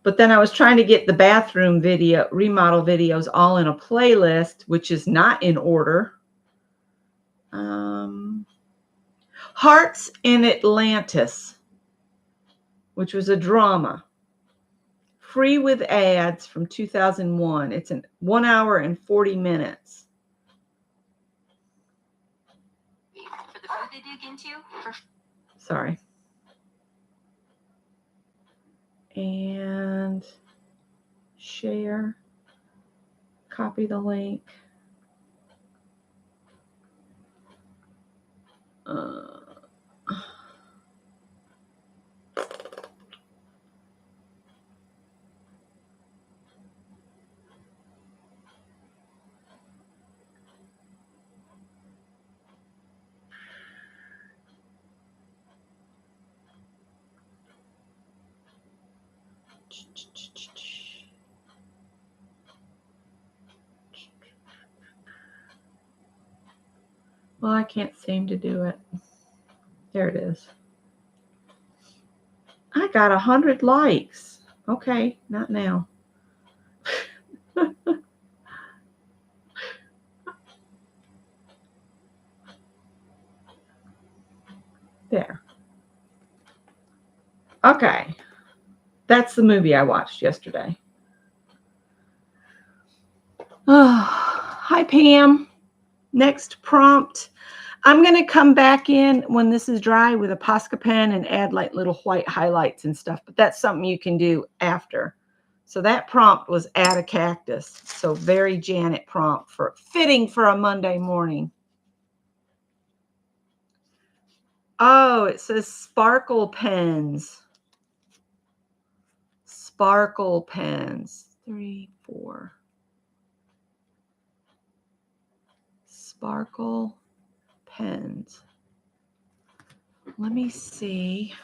But then I was trying to get the bathroom video, remodel videos all in a playlist, which is not in order. Hearts in Atlantis, which was a drama. Free with ads from 2001. It's in 1 hour and 40 minutes. For the food they dig into? Sorry. And share. Copy the link. Well, I can't seem to do it. There it is. I got 100 likes. Okay, not now. There. Okay. That's the movie I watched yesterday. Oh, hi, Pam. Next prompt. I'm going to come back in when this is dry with a Posca pen and add like little white highlights and stuff, but that's something you can do after. So that prompt was add a cactus. So very Janet prompt for fitting for a Monday morning. Oh, it says sparkle pens. Sparkle pens. 3, 4. Sparkle pens. Let me see.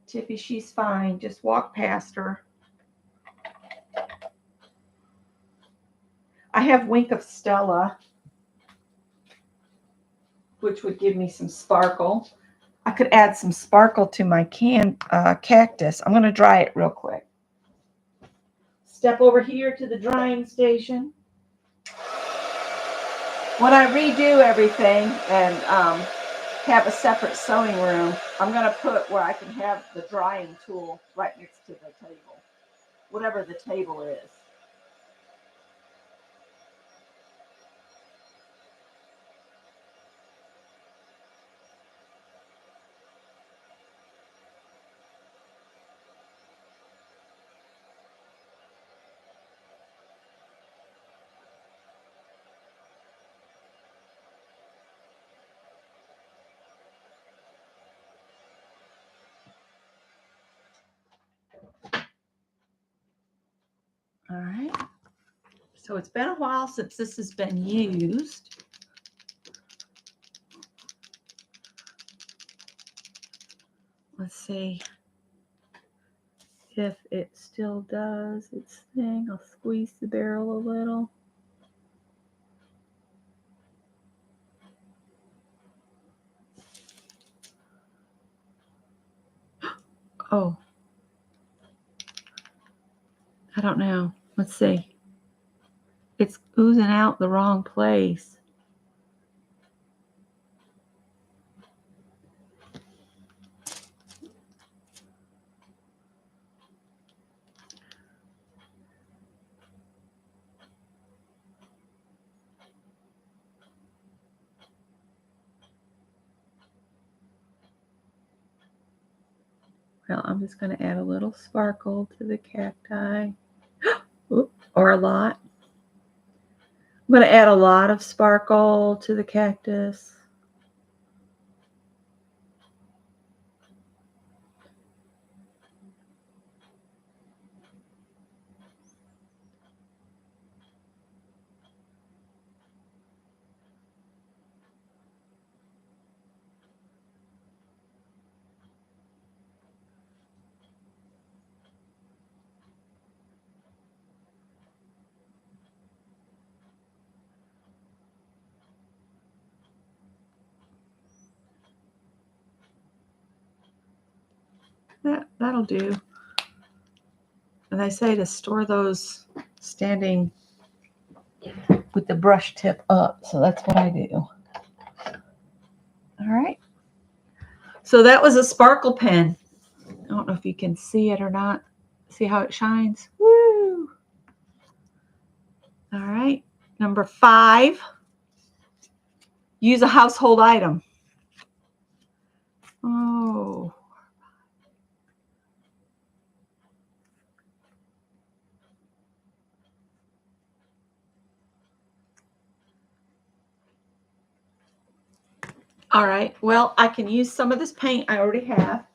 Tippy, she's fine. Just walk past her. I have Wink of Stella, which would give me some sparkle. I could add some sparkle to my cactus. I'm going to dry it real quick. Step over here to the drying station. When I redo everything and have a separate sewing room, I'm going to put where I can have the drying tool right next to the table, whatever the table is. All right. So it's been a while since this has been used. Let's see if it still does its thing. I'll squeeze the barrel a little. Oh, I don't know. Let's see. It's oozing out the wrong place. Well, I'm just going to add a little sparkle to the cacti. Oop, or a lot. I'm going to add a lot of sparkle to the cactus. That'll do. And they say to store those standing with the brush tip up. So that's what I do. All right. So that was a sparkle pen. I don't know if you can see it or not. See how it shines? Woo! All right. Number 5. Use a household item. Oh. All right. Well, I can use some of this paint I already have.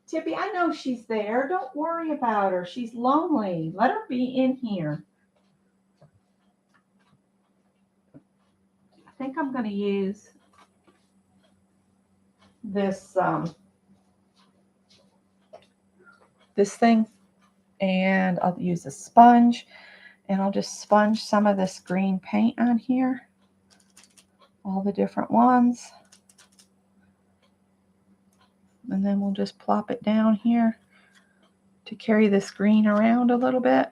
Tippy, I know she's there. Don't worry about her. She's lonely. Let her be in here. I think I'm going to use this this thing, and I'll use a sponge, and I'll just sponge some of this green paint on here, all the different ones, and then we'll just plop it down here to carry this green around a little bit.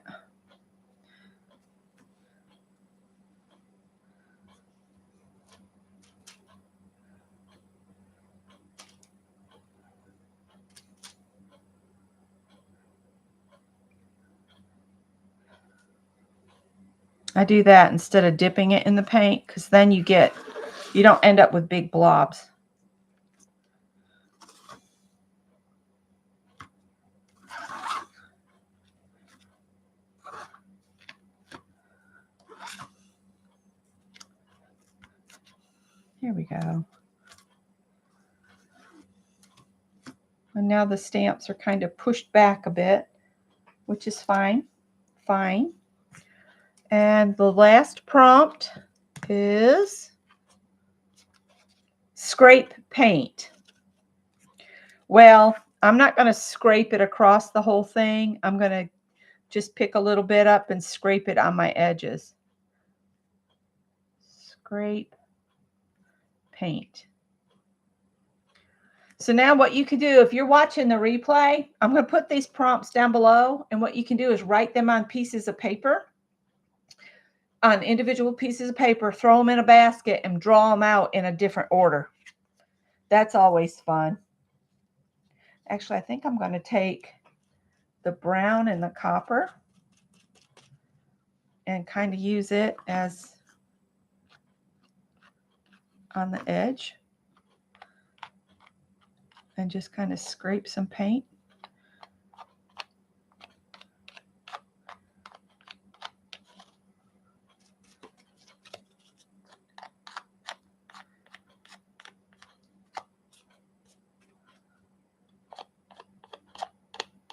I do that instead of dipping it in the paint, because then you don't end up with big blobs. Here we go. And now the stamps are kind of pushed back a bit, which is fine. Fine. And the last prompt is scrape paint. Well, I'm not going to scrape it across the whole thing. I'm going to just pick a little bit up and scrape it on my edges. Scrape paint. So now what you can do, if you're watching the replay, I'm going to put these prompts down below, and what you can do is write them on pieces of paper, on individual pieces of paper, throw them in a basket, and draw them out in a different order. That's always fun. Actually, I think I'm going to take the brown and the copper and kind of use it as on the edge, and just kind of scrape some paint.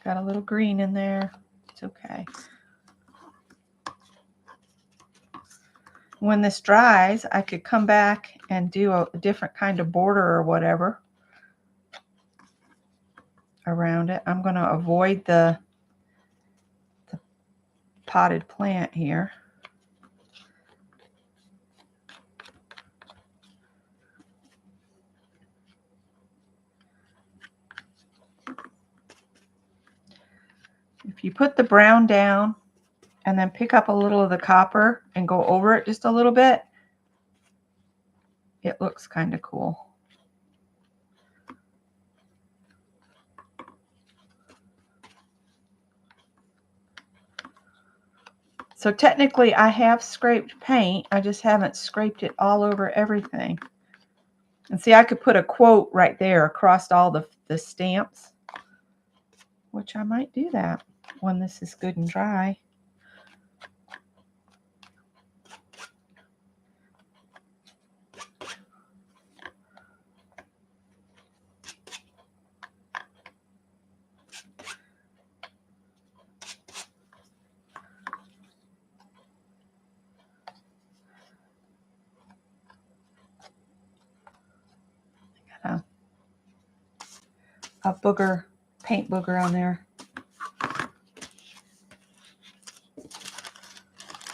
Got a little green in there. It's okay. When this dries, I could come back and do a different kind of border or whatever around it. I'm going to avoid the potted plant here. If you put the brown down and then pick up a little of the copper and go over it just a little bit, it looks kind of cool. So technically I have scraped paint, I just haven't scraped it all over everything. And see, I could put a quote right there across all the stamps, which I might do that when this is good and dry. A booger, paint booger on there.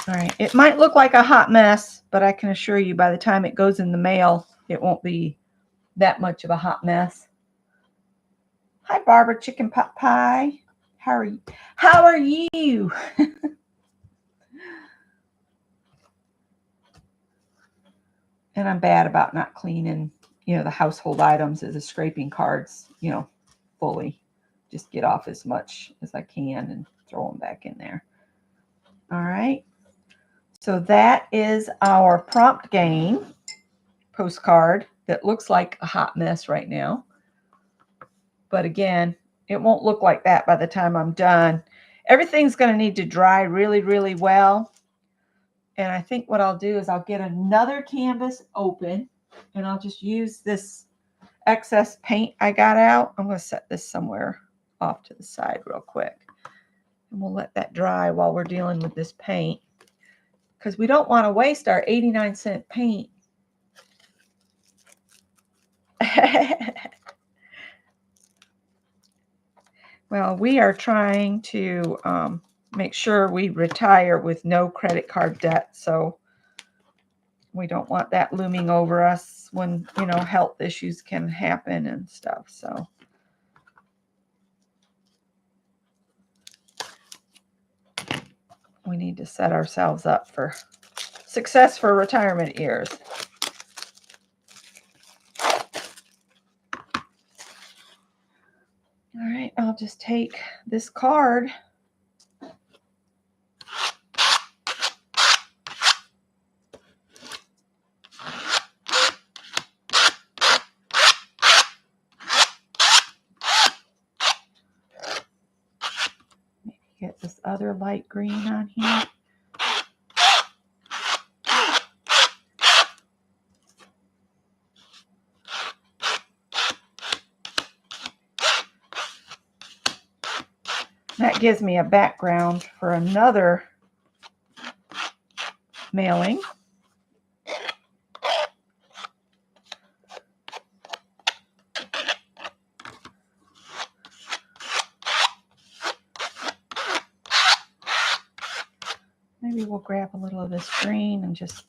All right, it might look like a hot mess, but I can assure you by the time it goes in the mail, it won't be that much of a hot mess. Hi, Barbara Chicken Pot Pie. How are you? How are you? And I'm bad about not cleaning, the household items as a scraping cards, fully. Just get off as much as I can and throw them back in there. All right. So that is our prompt gain postcard that looks like a hot mess right now. But again, it won't look like that by the time I'm done. Everything's going to need to dry really, really well. And I think what I'll do is I'll get another canvas open, and I'll just use this excess paint I got out. I'm going to set this somewhere off to the side real quick. And we'll let that dry while we're dealing with this paint, because we don't want to waste our 89-cent paint. Well, we are trying to make sure we retire with no credit card debt. So we don't want that looming over us when, you know, health issues can happen and stuff. So we need to set ourselves up for success for retirement years. All right, I'll just take this card. Maybe get this other light green on here. That gives me a background for another mailing. Maybe we'll grab a little of this green and just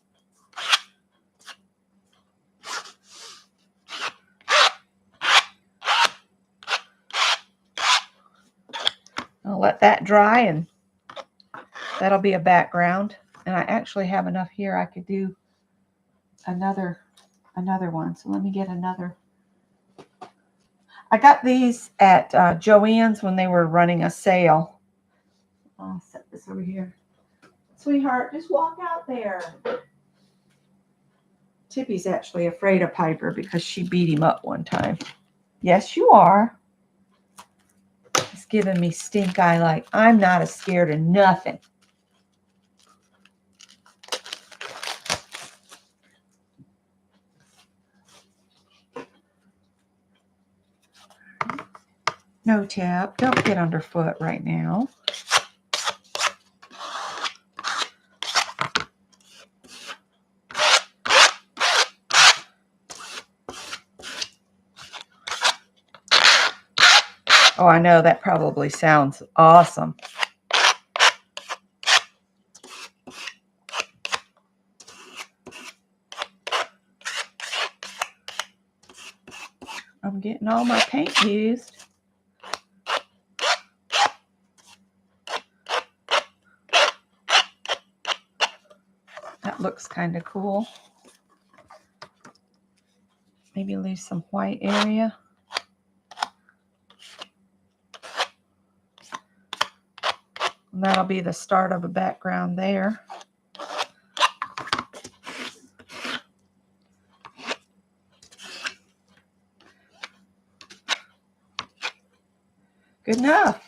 I'll let that dry, and that'll be a background. And I actually have enough here. I could do another one. So let me get another. I got these at Joann's when they were running a sale. I'll set this over here. Sweetheart, just walk out there. Tippy's actually afraid of Piper because she beat him up one time. Yes, you are. He's giving me stink eye like I'm not as scared of nothing. No, Tip, don't get underfoot right now. Oh, I know that probably sounds awesome. I'm getting all my paint used. That looks kind of cool. Maybe leave some white area. And that'll be the start of a background there. Good enough.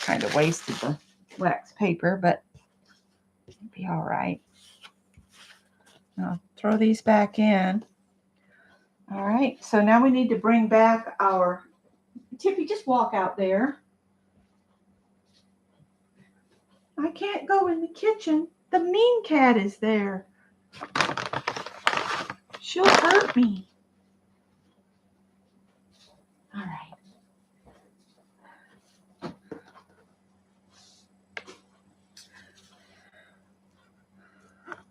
Kind of wasted the wax paper, but it'll be all right. I'll throw these back in. All right, so now we need to bring back our, Tippy, just walk out there. I can't go in the kitchen. The mean cat is there. She'll hurt me. All right.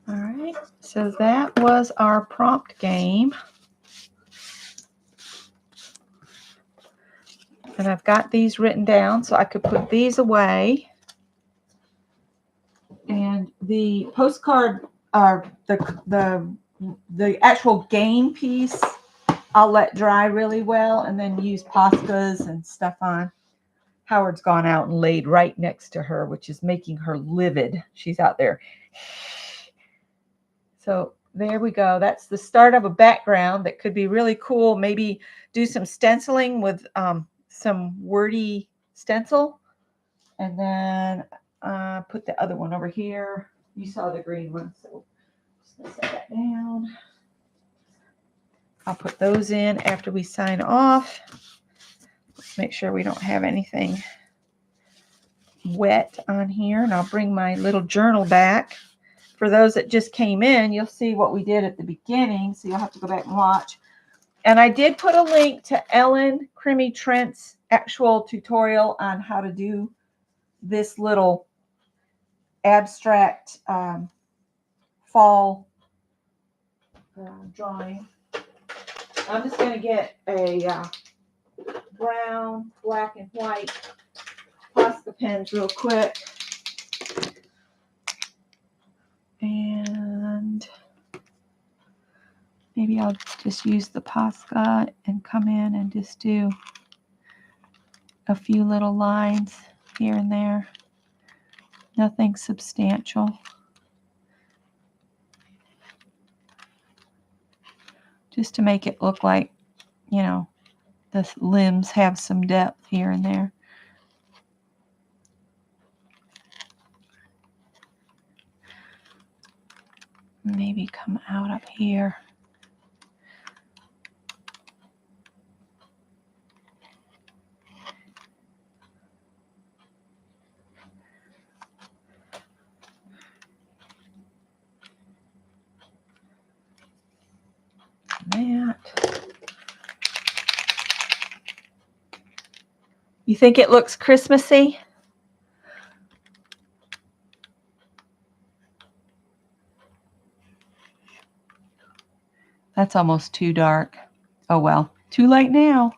All right, so that was our prompt game. And I've got these written down so I could put these away. And the postcard, the actual game piece, I'll let dry really well and then use pastas and stuff on. Howard's gone out and laid right next to her, which is making her livid. She's out there. So there we go. That's the start of a background that could be really cool. Maybe do some stenciling with some wordy stencil. And then put the other one over here. You saw the green one, so just gonna set that down. I'll put those in after we sign off. Let's make sure we don't have anything wet on here. And I'll bring my little journal back. For those that just came in, you'll see what we did at the beginning. So you'll have to go back and watch. And I did put a link to Ellen Crimmy Trent's actual tutorial on how to do this little abstract fall drawing. I'm just going to get a brown, black, and white Posca pens real quick. And maybe I'll just use the Posca and come in and just do a few little lines here and there. Nothing substantial. Just to make it look like, you know, the limbs have some depth here and there. Maybe come out up here. That. You think it looks Christmassy? That's almost too dark. Oh well, too late now.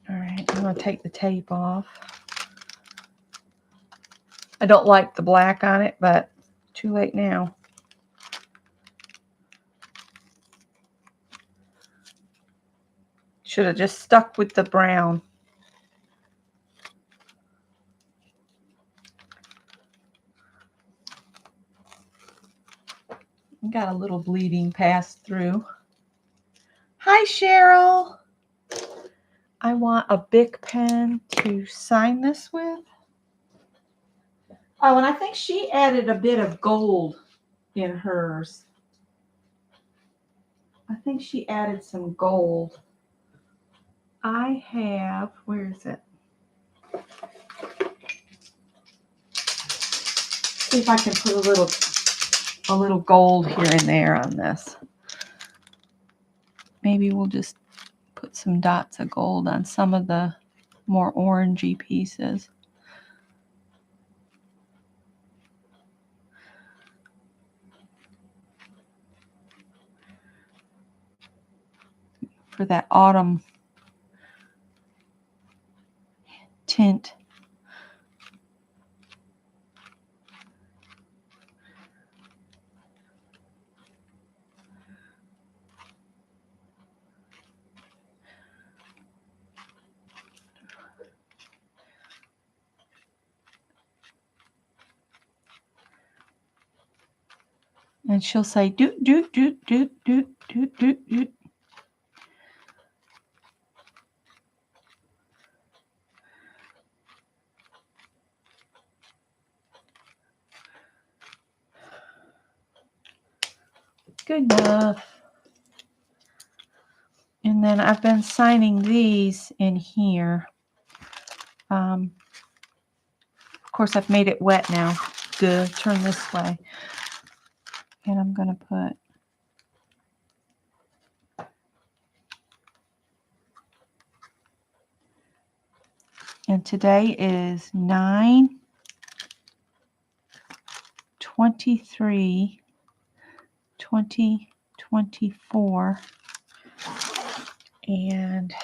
All right, I'm going to take the tape off. I don't like the black on it, but too late now. Should have just stuck with the brown. Got a little bleeding pass through. Hi, Cheryl. I want a Bic pen to sign this with. Oh, and I think she added a bit of gold in hers. I think she added some gold. I have, where is it? See if I can put a little gold here and there on this. Maybe we'll just put some dots of gold on some of the more orangey pieces. For that autumn tint. And she'll say, doot, doot, doot, doot, doot, doot, doot, doot. Good enough. And then I've been signing these in here. Of course, I've made it wet now. Good. Turn this way. And I'm going to put and today is 9/23/2024. And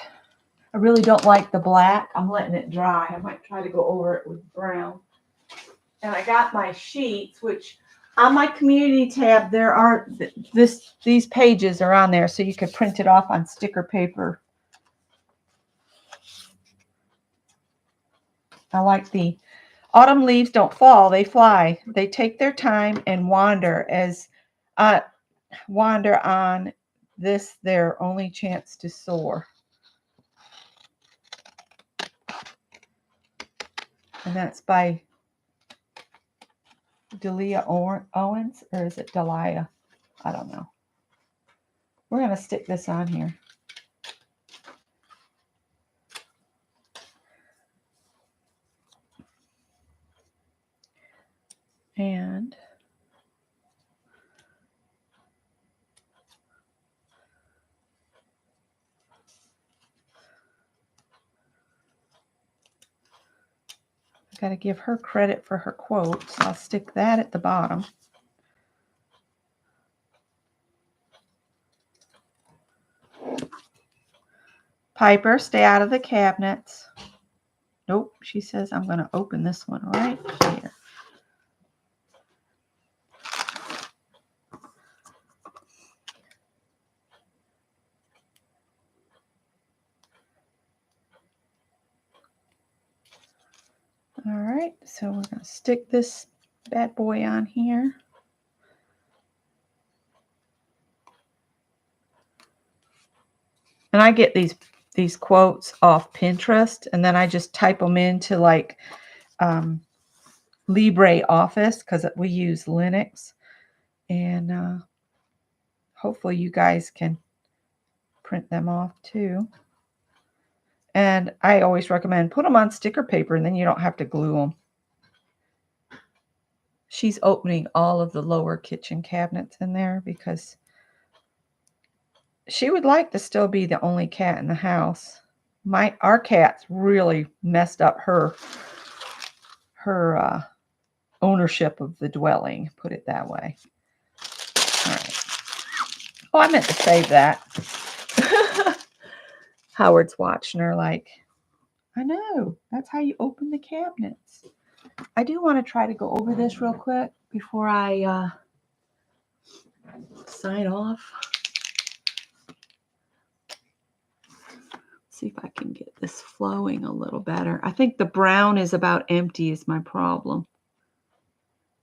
I I really don't like the black. I'm letting it dry. I might try to go over it with brown. And I got my sheets, which on my community tab, there are these pages are on there, so you could print it off on sticker paper. I like the autumn leaves don't fall, they fly. They take their time and wander on this their only chance to soar. And that's by Delia Owens, or is it Delia? I don't know. We're going to stick this on here. And I've got to give her credit for her quotes. I'll stick that at the bottom. Piper, stay out of the cabinets. Nope, she says I'm going to open this one right here. All right, so we're going to stick this bad boy on here. And I get these quotes off Pinterest, and then I just type them into like LibreOffice because we use Linux. And hopefully you guys can print them off too. And I always recommend put them on sticker paper, and then you don't have to glue them. She's opening all of the lower kitchen cabinets in there because she would like to still be the only cat in the house. Our cat's really messed up her ownership of the dwelling, put it that way. All right. Oh, I meant to save that. Howard's watching her like, I know, that's how you open the cabinets. I do want to try to go over this real quick before I sign off. See if I can get this flowing a little better. I think the brown is about empty is my problem.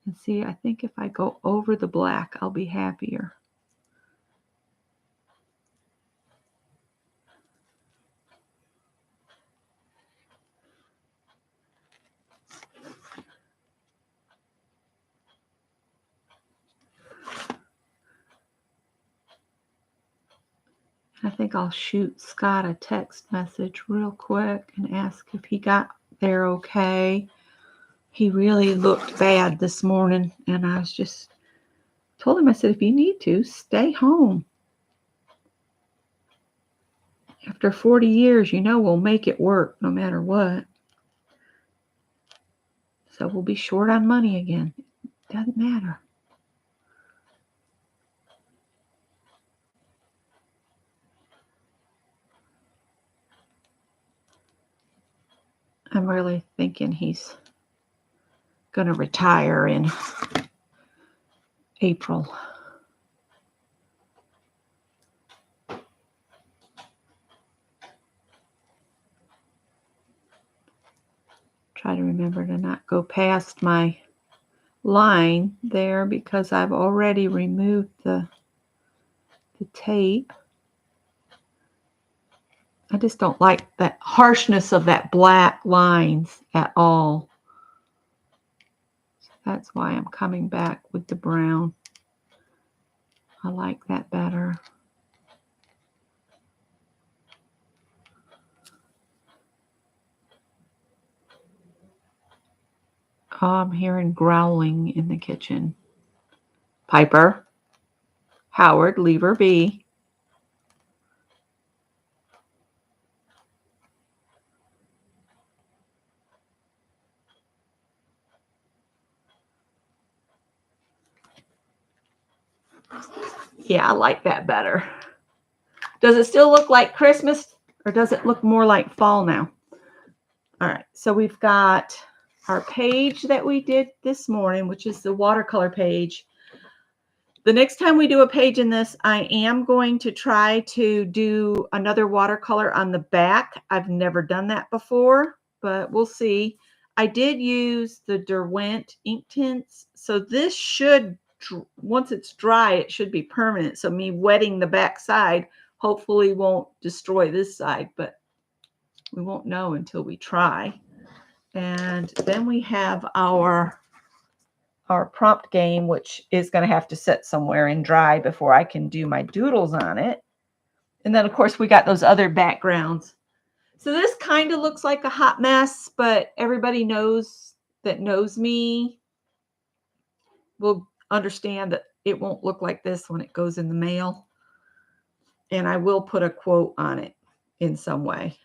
And see, I think if I go over the black, I'll be happier. I think I'll shoot Scott a text message real quick and ask if he got there okay. He really looked bad this morning, and I was just told him, I said, if you need to, stay home. After 40 years, we'll make it work no matter what. So we'll be short on money again. Doesn't matter. I'm really thinking he's going to retire in April. Try to remember to not go past my line there because I've already removed the tape. I just don't like that harshness of that black lines at all. So that's why I'm coming back with the brown. I like that better. Oh, I'm hearing growling in the kitchen. Piper, Howard, leave her be. Yeah, I like that better. Does it still look like Christmas Or does it look more like fall now? All right, so we've got our page that we did this morning, which is the watercolor page. The next time we do a page in this, I am going to try to do another watercolor on the back. I've never done that before, but we'll see. I did use the Derwent ink tints, so this should, once it's dry, it should be permanent. So me wetting the back side hopefully won't destroy this side, but we won't know until we try. And then we have our prompt game, which is going to have to sit somewhere and dry before I can do my doodles on it. And then, of course, we got those other backgrounds. So this kind of looks like a hot mess, but everybody knows me will understand that it won't look like this when it goes in the mail. And I will put a quote on it in some way.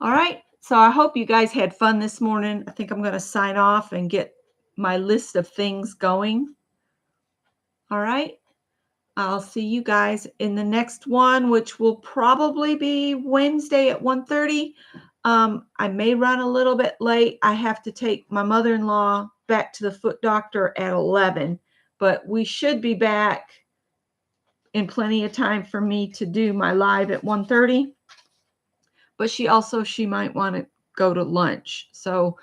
All right. So I hope you guys had fun this morning. I think I'm going to sign off and get my list of things going. All right. I'll see you guys in the next one, which will probably be Wednesday at 1:30. I may run a little bit late. I have to take my mother-in-law back to the foot doctor at 11, but we should be back in plenty of time for me to do my live at 1:30. But she might want to go to lunch. So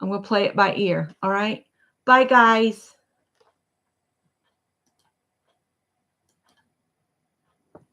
I'm going to play it by ear. All right. Bye, guys.